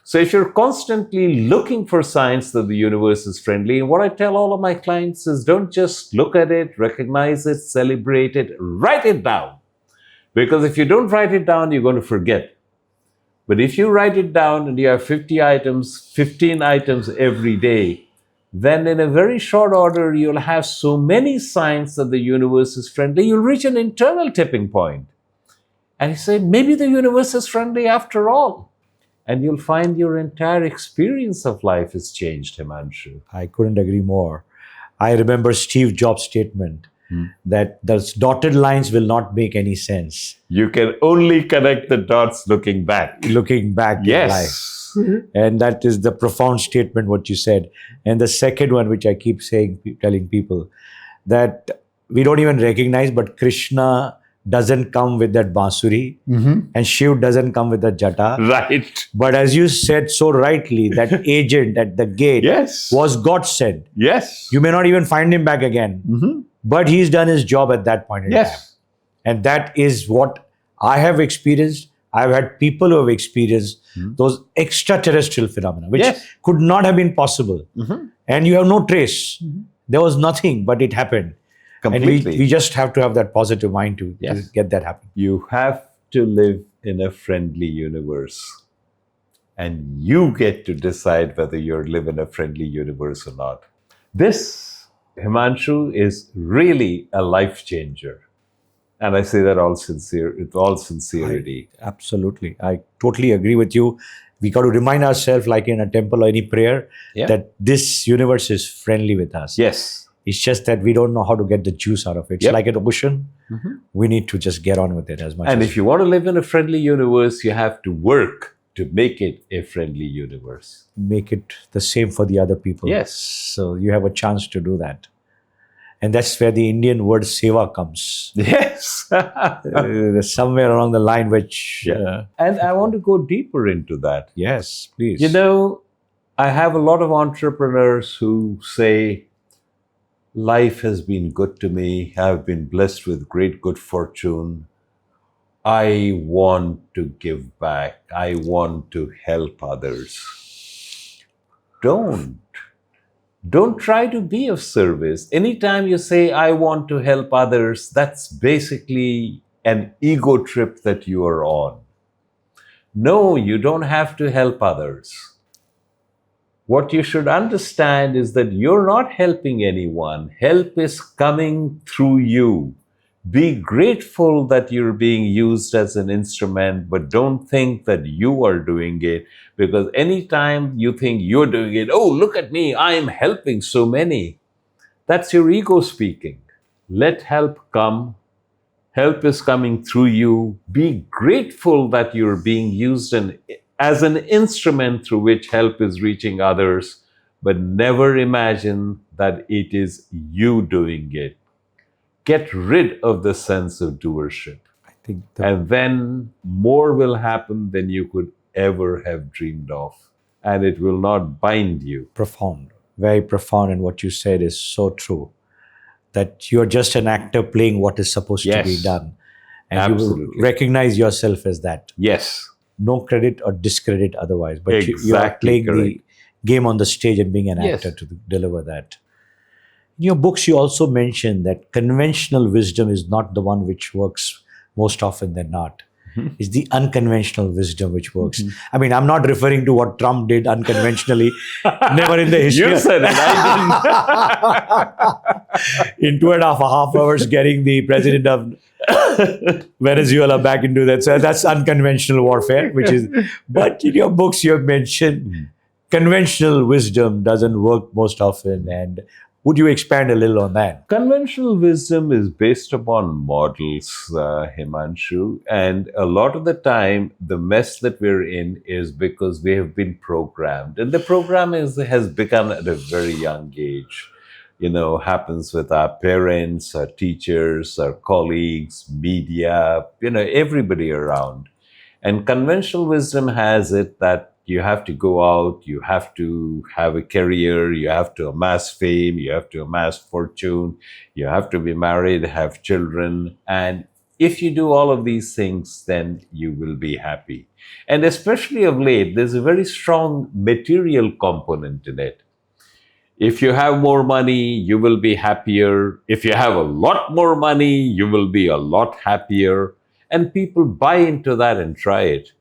So if you're constantly looking for signs that the universe is friendly, what I tell all of my clients is don't just look at it, recognize it, celebrate it, write it down. Because if you don't write it down, you're going to forget. But if you write it down and you have 50 items, 15 items every day, then in a very short order, you'll have so many signs that the universe is friendly, you'll reach an internal tipping point. And you say, maybe the universe is friendly after all. And you'll find your entire experience of life has changed, Himanshu. I couldn't agree more. I remember Steve Jobs' statement that those dotted lines will not make any sense. You can only connect the dots looking back. Looking back in life. And that is the profound statement, what you said. And the second one, which I keep saying, telling people, that we don't even recognize, but Krishna doesn't come with that bansuri, and Shiv doesn't come with the jata. Right. But as you said so rightly, that agent at the gate was God sent. Yes. You may not even find him back again, but he's done his job at that point in time. And that is what I have experienced. I've had people who have experienced those extraterrestrial phenomena, which could not have been possible. And you have no trace. There was nothing, but it happened. Completely. And we just have to have that positive mind to get that happen. You have to live in a friendly universe. And you get to decide whether you live in a friendly universe or not. This, Himanshu, is really a life changer. And I say that with all sincerity. Absolutely. I totally agree with you. We got to remind ourselves, like in a temple or any prayer, that this universe is friendly with us. Yes. It's just that we don't know how to get the juice out of it. It's like an ocean. We need to just get on with it as much And as if you want to live in a friendly universe, you have to work to make it a friendly universe. Make it the same for the other people. Yes. So you have a chance to do that. And that's where the Indian word seva comes. Yes. Somewhere along the line, which... And I want to go deeper into that. Yes, please. You know, I have a lot of entrepreneurs who say, life has been good to me. I've been blessed with great good fortune. I want to give back. I want to help others. Don't try to be of service. Anytime you say, I want to help others, that's basically an ego trip that you are on. No, you don't have to help others. What you should understand is that you're not helping anyone. Help is coming through you. Be grateful that you're being used as an instrument, but don't think that you are doing it, because anytime you think you're doing it, oh, look at me, I'm helping so many. That's your ego speaking. Let help come. Help is coming through you. Be grateful that you're being used as an instrument through which help is reaching others, but never imagine that it is you doing it. Get rid of the sense of doership. I think And then more will happen than you could ever have dreamed of. And it will not bind you. profound, very profound, and what you said is so true. That you're just an actor playing what is supposed to be Yes. done, and you will Absolutely. recognize yourself as that. Yes. No credit or discredit otherwise, but you are Exactly playing correct. the game on the stage and being an Yes. actor to deliver that. In your books, you also mention that conventional wisdom is not the one which works most often than not. Mhm. It's the unconventional wisdom which works. I mean, I'm not referring to what Trump did unconventionally, never in the history. You said it, I In 2.5 hours, getting the president of Venezuela back into that. So that's unconventional warfare, which is, but in your books, you have mentioned conventional wisdom doesn't work most often. And would you expand a little on that? Conventional wisdom is based upon models, Himanshu, and a lot of the time, the mess that we're in is because we have been programmed, and the program has begun at a very young age. Happens with our parents, our teachers, our colleagues, media, everybody around. And conventional wisdom has it that you have to go out, you have to have a career, you have to amass fame, you have to amass fortune, you have to be married, have children. And if you do all of these things, then you will be happy. And especially of late, there's a very strong material component in it. If you have more money, you will be happier. If you have a lot more money, you will be a lot happier. And people buy into that and try it.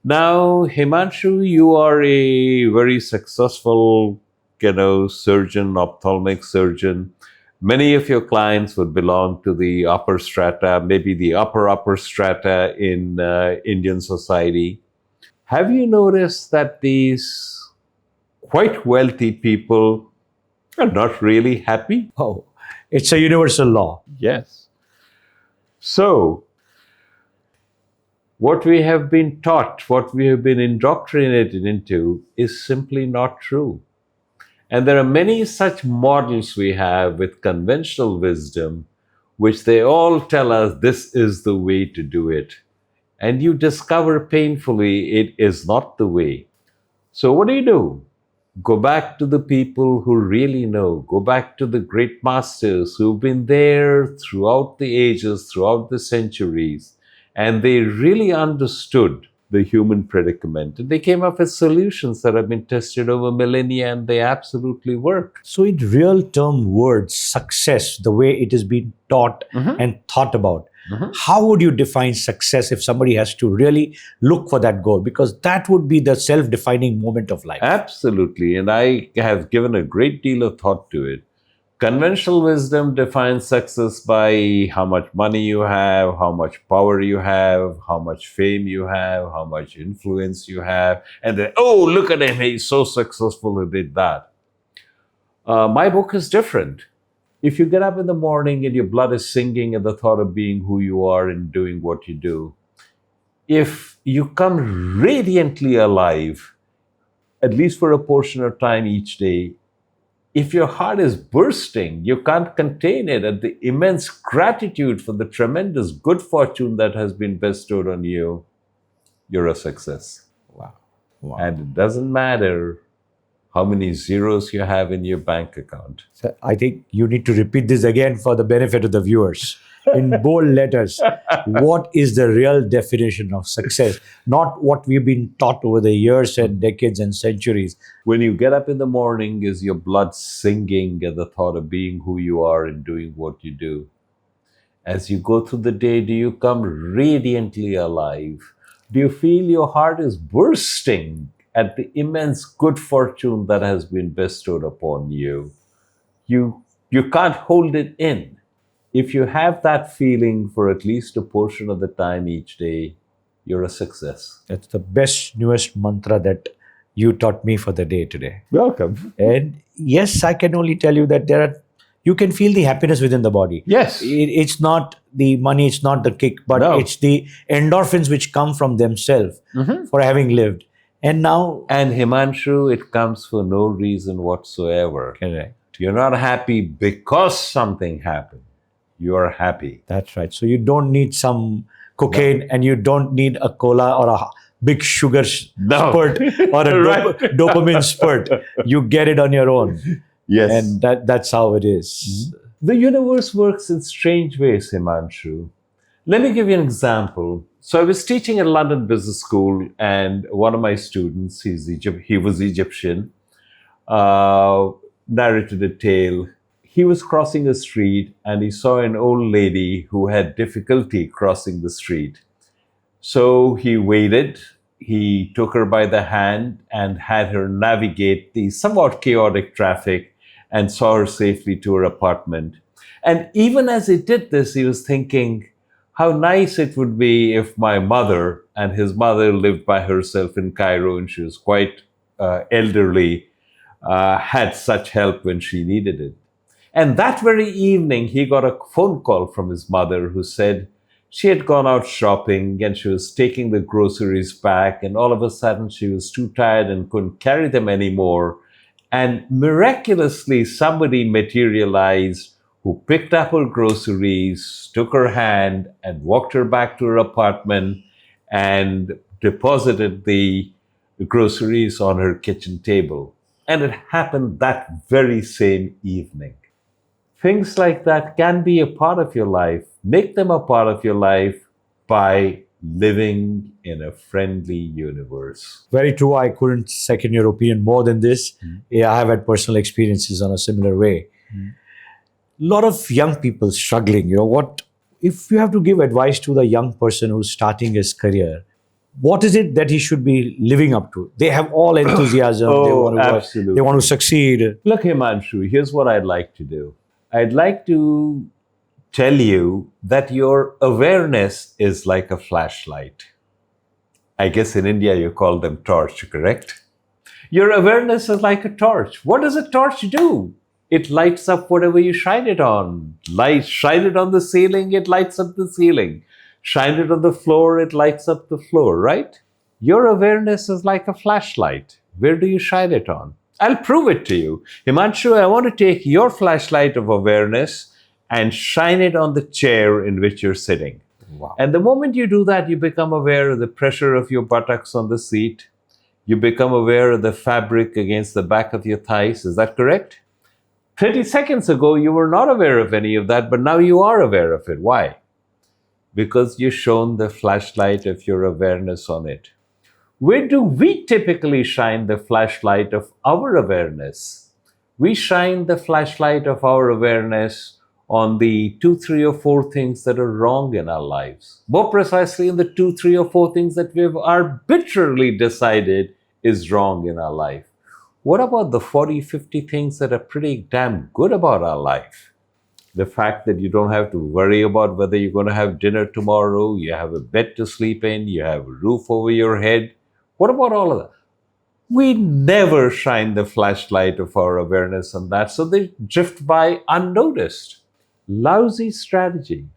Now, Himanshu, you are a very successful, surgeon, ophthalmic surgeon. Many of your clients would belong to the upper strata, maybe the upper strata in Indian society. Have you noticed that these quite wealthy people are not really happy? Oh, it's a universal law. Yes. So, what we have been taught, what we have been indoctrinated into, is simply not true. And there are many such models we have with conventional wisdom, which they all tell us this is the way to do it. And you discover painfully it is not the way. So, what do? Go back to the people who really know. Go back to the great masters who've been there throughout the ages, throughout the centuries, and they really understood the human predicament. And they came up with solutions that have been tested over millennia, and they absolutely work. So, in real term words, success, the way it has been taught and thought about, how would you define success if somebody has to really look for that goal? Because that would be the self-defining moment of life. Absolutely. And I have given a great deal of thought to it. Conventional wisdom defines success by how much money you have, how much power you have, how much fame you have, how much influence you have. And then, oh, look at him, he's so successful, he did that. My book is different. If you get up in the morning and your blood is singing at the thought of being who you are and doing what you do, if you come radiantly alive, at least for a portion of time each day, if your heart is bursting, you can't contain it at the immense gratitude for the tremendous good fortune that has been bestowed on you, you're a success. Wow. Wow. And it doesn't matter how many zeros you have in your bank account. So I think you need to repeat this again for the benefit of the viewers. In bold letters, what is the real definition of success? Not what we've been taught over the years and decades and centuries. When you get up in the morning, is your blood singing at the thought of being who you are and doing what you do? As you go through the day, do you come radiantly alive? Do you feel your heart is bursting at the immense good fortune that has been bestowed upon you? You can't hold it in. If you have that feeling for at least a portion of the time each day, you're a success. That's the best, newest mantra that you taught me for the day today. Welcome. And yes, I can only tell you that you can feel the happiness within the body. Yes. It's not the money, it's not the kick, but No. it's the endorphins which come from themselves for having lived. And now, And Himanshu, it comes for no reason whatsoever. correct. You're not happy because something happened. You are happy. That's right. So you don't need some cocaine and you don't need a cola or a big sugar No. spurt or a Right. dopamine spurt. You get it on your own. Yes. And that's how it is. The universe works in strange ways, Himanshu. Let me give you an example. So I was teaching at London Business School, and one of my students, he was Egyptian, narrated a tale. He was crossing a street and he saw an old lady who had difficulty crossing the street. So he waited, he took her by the hand and had her navigate the somewhat chaotic traffic and saw her safely to her apartment. And even as he did this, he was thinking how nice it would be if my mother, and his mother lived by herself in Cairo and she was quite elderly, had such help when she needed it. And that very evening, he got a phone call from his mother who said she had gone out shopping and she was taking the groceries back, and all of a sudden she was too tired and couldn't carry them anymore. And miraculously, somebody materialized who picked up her groceries, took her hand, and walked her back to her apartment and deposited the groceries on her kitchen table. And it happened that very same evening. Things like that can be a part of your life. Make them a part of your life by living in a friendly universe. Very true. I couldn't second your opinion more than this. Yeah, I have had personal experiences on a similar way. A lot of young people struggling. What if you have to give advice to the young person who's starting his career? What is it that he should be living up to? They have all enthusiasm. They want to work, absolutely. they want to succeed. Look, Himanshu, here's what I'd like to do. I'd like to tell you that your awareness is like a flashlight. I guess in India you call them torch, correct? Your awareness is like a torch. What does a torch do? It lights up whatever you shine it on. Shine it on the ceiling, it lights up the ceiling. Shine it on the floor, it lights up the floor, right? Your awareness is like a flashlight. Where do you shine it on? I'll prove it to you. Himanshu, I want to take your flashlight of awareness and shine it on the chair in which you're sitting. Wow. And the moment you do that, you become aware of the pressure of your buttocks on the seat. You become aware of the fabric against the back of your thighs. Is that correct? 30 seconds ago, you were not aware of any of that, but now you are aware of it. Why? Because you shone the flashlight of your awareness on it. Where do we typically shine the flashlight of our awareness? We shine the flashlight of our awareness on the 2, 3, or 4 things that are wrong in our lives. More precisely, in the 2, 3, or 4 things that we've arbitrarily decided is wrong in our life. What about the 40, 50 things that are pretty damn good about our life? The fact that you don't have to worry about whether you're going to have dinner tomorrow, you have a bed to sleep in, you have a roof over your head. What about all of that? We never shine the flashlight of our awareness on that, so they drift by unnoticed. Lousy strategy.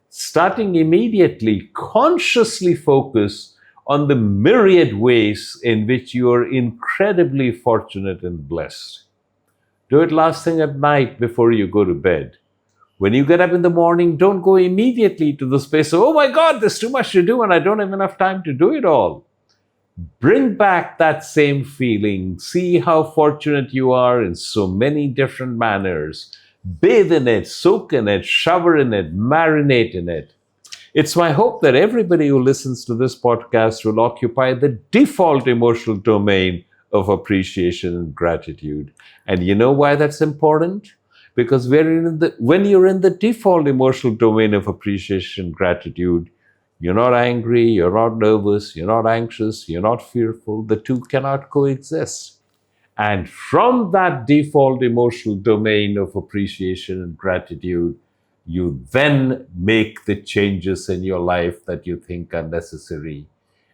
Starting immediately, consciously focus on the myriad ways in which you are incredibly fortunate and blessed. Do it last thing at night before you go to bed. When you get up in the morning, don't go immediately to the space of, oh my God, there's too much to do and I don't have enough time to do it all. Bring back that same feeling. See how fortunate you are in so many different manners. Bathe in it, soak in it, shower in it, marinate in it. It's my hope that everybody who listens to this podcast will occupy the default emotional domain of appreciation and gratitude. And you know why that's important? Because when you're in the default emotional domain of appreciation and gratitude, you're not angry, you're not nervous, you're not anxious, you're not fearful. The two cannot coexist. And from that default emotional domain of appreciation and gratitude, you then make the changes in your life that you think are necessary.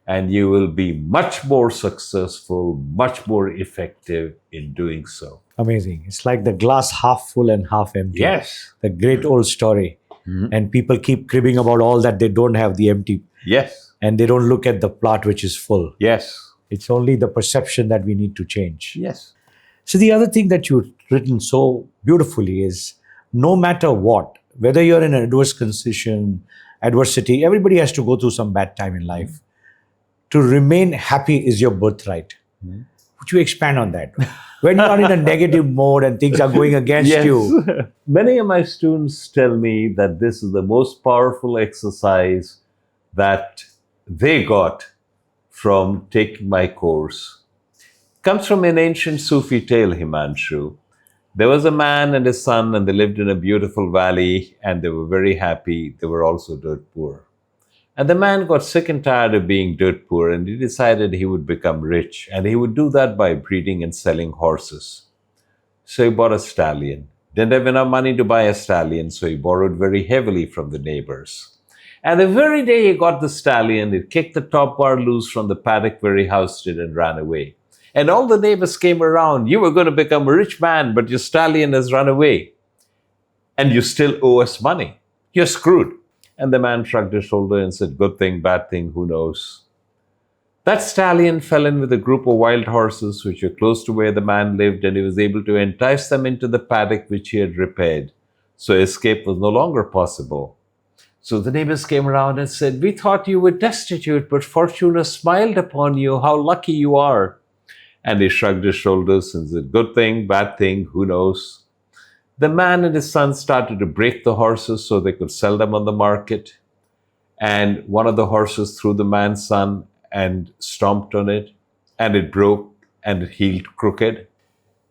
And you will be much more successful, much more effective in doing so. Amazing. It's like the glass half full and half empty. Yes. The great old story. And people keep cribbing about all that they don't have, the empty. Yes. And they don't look at the part which is full. Yes. It's only the perception that we need to change. Yes. So the other thing that you've written so beautifully is no matter what, whether you're in an adversity, everybody has to go through some bad time in life. To remain happy is your birthright. Would you expand on that? When you are in a negative mode and things are going against you. Many of my students tell me that this is the most powerful exercise that they got from taking my course. Comes from an ancient Sufi tale, Himanshu. There was a man and his son, and they lived in a beautiful valley, and they were very happy. They were also dirt poor. And the man got sick and tired of being dirt poor, and he decided he would become rich, and he would do that by breeding and selling horses. So he bought a stallion. Didn't have enough money to buy a stallion, so he borrowed very heavily from the neighbors. And the very day he got the stallion, it kicked the top bar loose from the paddock where he housed it and ran away. And all the neighbors came around. You were going to become a rich man, but your stallion has run away. And you still owe us money. You're screwed. And the man shrugged his shoulder and said, good thing, bad thing, who knows? That stallion fell in with a group of wild horses which were close to where the man lived, and he was able to entice them into the paddock which he had repaired. So escape was no longer possible. So the neighbors came around and said, we thought you were destitute, but fortune has smiled upon you. How lucky you are. And he shrugged his shoulders and said, good thing, bad thing, who knows? The man and his son started to break the horses so they could sell them on the market. And one of the horses threw the man's son and stomped on it, and it broke and it healed crooked.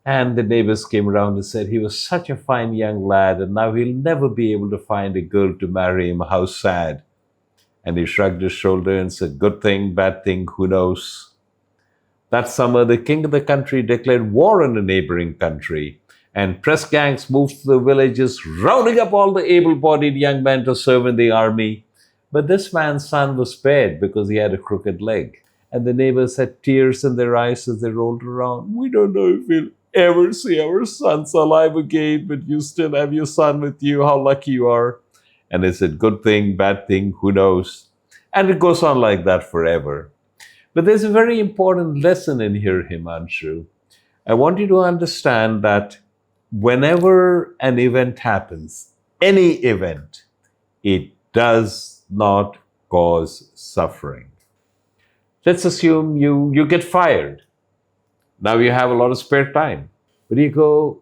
And the neighbors came around and said, he was such a fine young lad, and now he'll never be able to find a girl to marry him. How sad. And he shrugged his shoulder and said, good thing, bad thing, who knows? That summer, the king of the country declared war on a neighboring country, and press gangs moved to the villages, rounding up all the able-bodied young men to serve in the army. But this man's son was spared because he had a crooked leg. And the neighbors had tears in their eyes as they rolled around. We don't know if we'll ever see our sons alive again, but you still have your son with you. How lucky you are. And they said, good thing, bad thing, who knows? And it goes on like that forever. But there's a very important lesson in here, Himanshu. I want you to understand that whenever an event happens, any event, it does not cause suffering. Let's assume you get fired. Now you have a lot of spare time. But you go,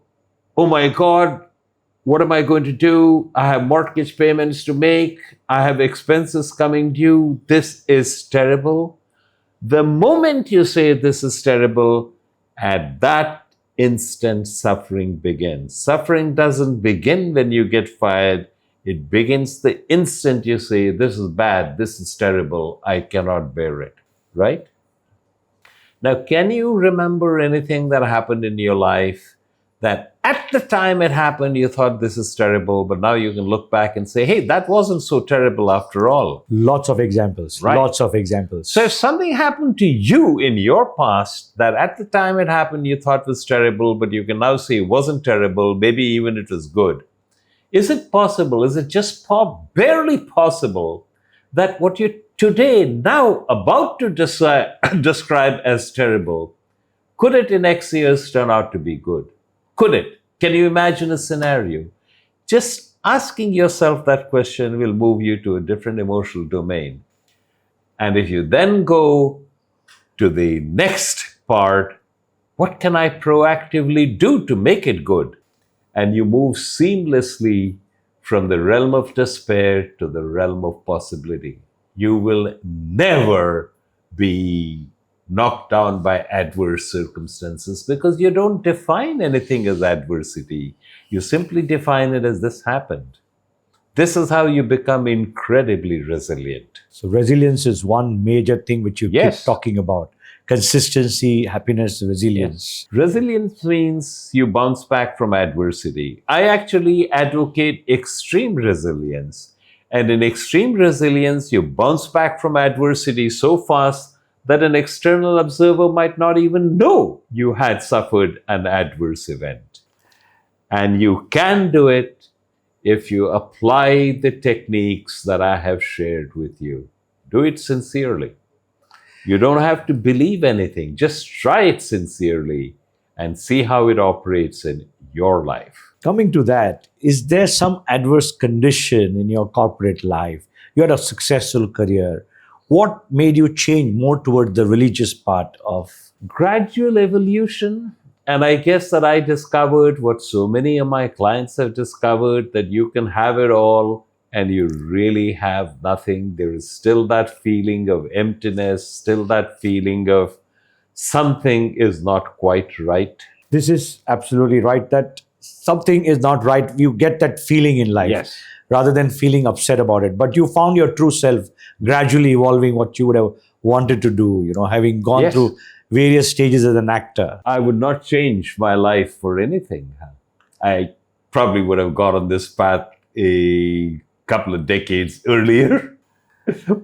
oh my God, what am I going to do? I have mortgage payments to make. I have expenses coming due. This is terrible. The moment you say this is terrible, at that instant suffering begins. Suffering doesn't begin when you get fired. It begins the instant you say, this is bad, this is terrible, I cannot bear it, right? Now, can you remember anything that happened in your life that at the time it happened, you thought this is terrible, but now you can look back and say, hey, that wasn't so terrible after all. Lots of examples. Right. Lots of examples. So if something happened to you in your past that at the time it happened you thought was terrible, but you can now say it wasn't terrible, maybe even it was good. Is it possible, is it just barely possible that what you're today, now about to describe as terrible, could it in X years turn out to be good? Could it? Can you imagine a scenario? Just asking yourself that question will move you to a different emotional domain. And if you then go to the next part, what can I proactively do to make it good? And you move seamlessly from the realm of despair to the realm of possibility. You will never be knocked down by adverse circumstances because you don't define anything as adversity. You simply define it as this happened. This is how you become incredibly resilient. So resilience is one major thing which you Yes. keep talking about. Consistency, happiness, resilience. Resilience means you bounce back from adversity. I actually advocate extreme resilience. And in extreme resilience, you bounce back from adversity so fast that an external observer might not even know you had suffered an adverse event. And you can do it if you apply the techniques that I have shared with you. Do it sincerely. You don't have to believe anything. Just try it sincerely and see how it operates in your life. Coming to that, is there some adverse condition in your corporate life? You had a successful career. What made you change more toward the religious part of? Gradual evolution. And I guess that I discovered what so many of my clients have discovered, that you can have it all and you really have nothing. There is still that feeling of emptiness, still that feeling of something is not quite right. This is absolutely right, that something is not right. You get that feeling in life. Yes. Rather than feeling upset about it. But you found your true self, gradually evolving what you would have wanted to do, having gone Yes. through various stages as an actor. I would not change my life for anything. I probably would have got on this path a couple of decades earlier.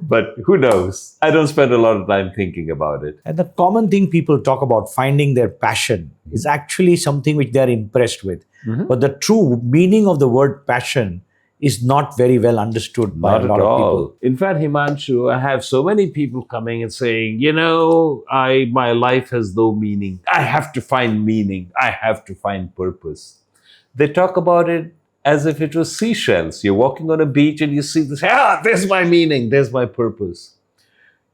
But who knows? I don't spend a lot of time thinking about it. And the common thing people talk about, finding their passion, is actually something which they're impressed with. But the true meaning of the word passion is not very well understood by Not a lot at of all. people. In fact, Himanshu, I have so many people coming and saying, my life has no meaning. I have to find meaning. I have to find purpose. They talk about it as if it was seashells. You're walking on a beach and you see this, there's my meaning, there's my purpose.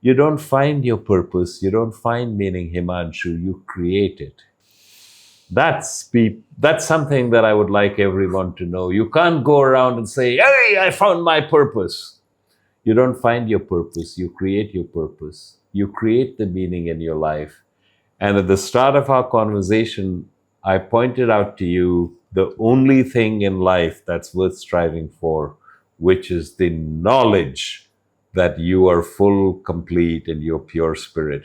You don't find your purpose. You don't find meaning, Himanshu. You create it. That's something that I would like everyone to know. You can't go around and say, hey, I found my purpose. You don't find your purpose. You create your purpose. You create the meaning in your life. And at the start of our conversation, I pointed out to you the only thing in life that's worth striving for, which is the knowledge that you are full, complete, and you're pure spirit.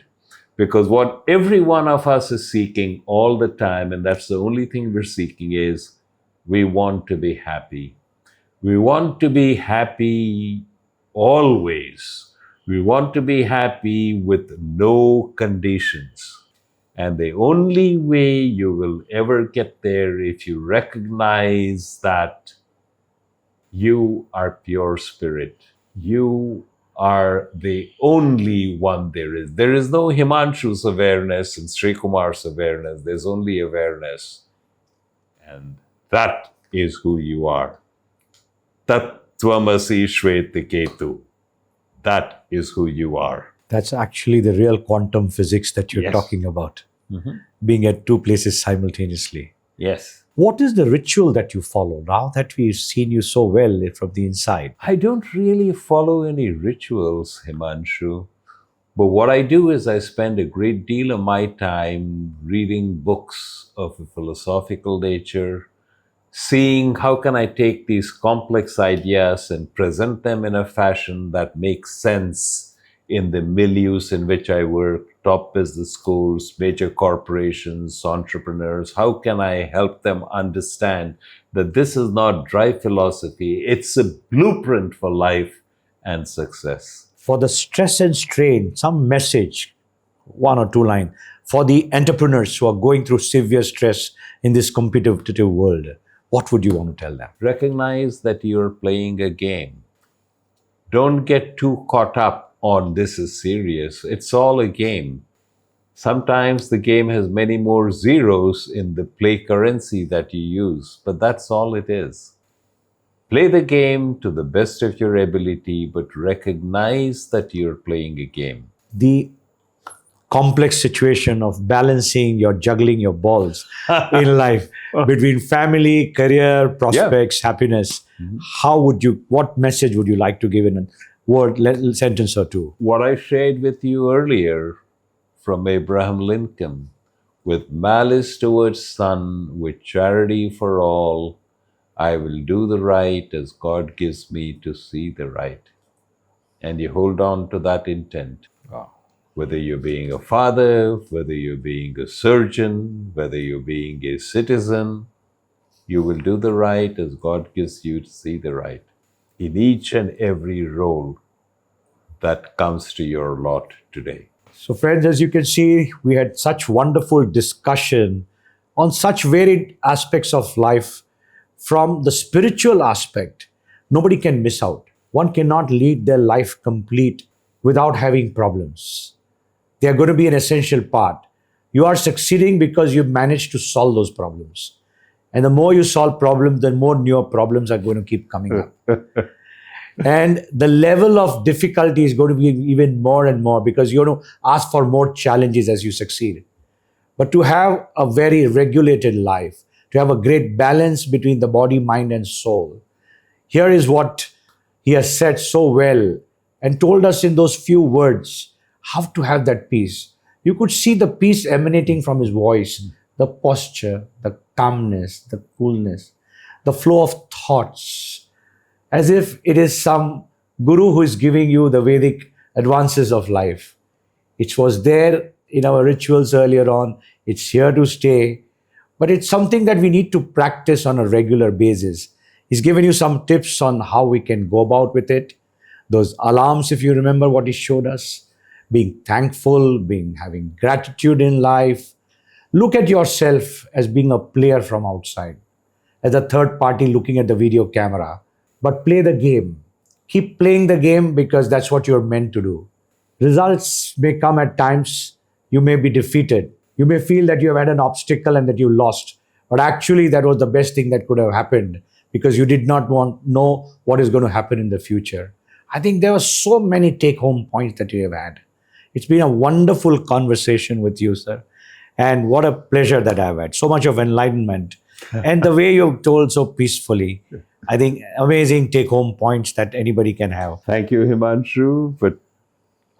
Because what every one of us is seeking all the time, and that's the only thing we're seeking, is we want to be happy. We want to be happy always. We want to be happy with no conditions. And the only way you will ever get there, if you recognize that you are pure spirit. You are the only one there is. There is no Himanshu's awareness and Srikumar's awareness. There's only awareness. And that is who you are. Tat Tvamasi Shweta Ketu. That is who you are. That's actually the real quantum physics that you're Yes. talking about, being at two places simultaneously. Yes. What is the ritual that you follow now that we've seen you so well from the inside? I don't really follow any rituals, Himanshu. But what I do is I spend a great deal of my time reading books of a philosophical nature, seeing how can I take these complex ideas and present them in a fashion that makes sense in the milieus in which I work, top business schools, major corporations, entrepreneurs. How can I help them understand that this is not dry philosophy, it's a blueprint for life and success. For the stress and strain, some message, one or two line, for the entrepreneurs who are going through severe stress in this competitive world, what would you want to tell them? Recognize that you're playing a game. Don't get too caught up on this is serious. It's all a game. Sometimes the game has many more zeros in the play currency that you use, but that's all it is. Play the game to the best of your ability, but recognize that you're playing a game. The complex situation of balancing, you're juggling your balls in life between family, career, prospects, happiness. What message would you like to give in a word, sentence or two? What I shared with you earlier from Abraham Lincoln, with malice towards none, with charity for all, I will do the right as God gives me to see the right. And you hold on to that intent. Whether you're being a father, whether you're being a surgeon, whether you're being a citizen, you will do the right as God gives you to see the right. In each and every role that comes to your lot today. So friends, as you can see, we had such wonderful discussion on such varied aspects of life. From the spiritual aspect, nobody can miss out. One cannot lead their life complete without having problems. They are going to be an essential part. You are succeeding because you've managed to solve those problems. And the more you solve problems, the more newer problems are going to keep coming up. And the level of difficulty is going to be even more and more because you're going to ask for more challenges as you succeed. But to have a very regulated life, to have a great balance between the body, mind, and soul, here is what he has said so well and told us in those few words how to have that peace. You could see the peace emanating from his voice, the posture, the calmness, the coolness, the flow of thoughts, as if it is some guru who is giving you the Vedic advances of life. It was there in our rituals earlier on. It's here to stay. But it's something that we need to practice on a regular basis. He's given you some tips on how we can go about with it. Those alarms, if you remember what he showed us, being thankful, having gratitude in life. Look at yourself as being a player from outside, as a third party looking at the video camera. But play the game. Keep playing the game because that's what you're meant to do. Results may come at times. You may be defeated. You may feel that you have had an obstacle and that you lost. But actually, that was the best thing that could have happened because you did not know what is going to happen in the future. I think there were so many take-home points that you have had. It's been a wonderful conversation with you, sir. And what a pleasure that I've had. So much of enlightenment. And the way you've told so peacefully. I think amazing take-home points that anybody can have. Thank you, Himanshu. But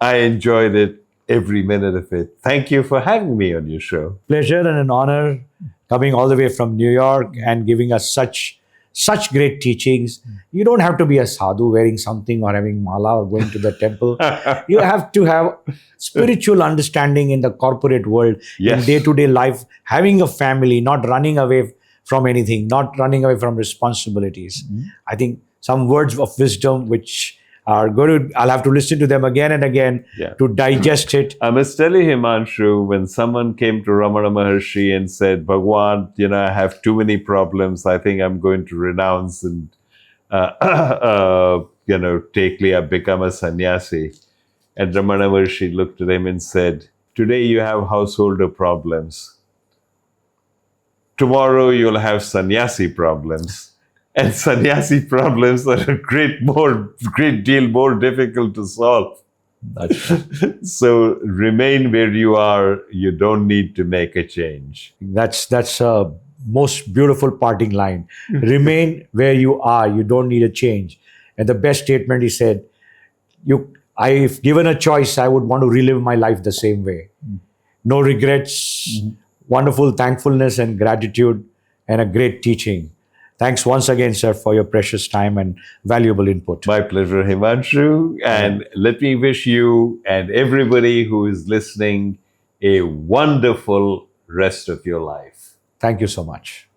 I enjoyed it, every minute of it. Thank you for having me on your show. Pleasure and an honor coming all the way from New York and giving us such great teachings. You don't have to be a sadhu wearing something or having mala or going to the temple. You have to have spiritual understanding in the corporate world, Yes. in day-to-day life, having a family, not running away from anything, not running away from responsibilities. I think some words of wisdom which are going to, I'll have to listen to them again and again Yeah. to digest it. I must tell you, Himanshu, when someone came to Ramana Maharshi and said, Bhagwan, I have too many problems. I think I'm going to renounce and, become a sannyasi. And Ramana Maharshi looked at him and said, today you have householder problems. Tomorrow you'll have sannyasi problems. And sannyasi problems are a great deal more difficult to solve. So remain where you are. You don't need to make a change. That's a most beautiful parting line. Remain where you are. You don't need a change. And the best statement he said, if given a choice, I would want to relive my life the same way. No regrets, wonderful thankfulness and gratitude, and a great teaching. Thanks once again, sir, for your precious time and valuable input. My pleasure, Himanshu. And let me wish you and everybody who is listening a wonderful rest of your life. Thank you so much.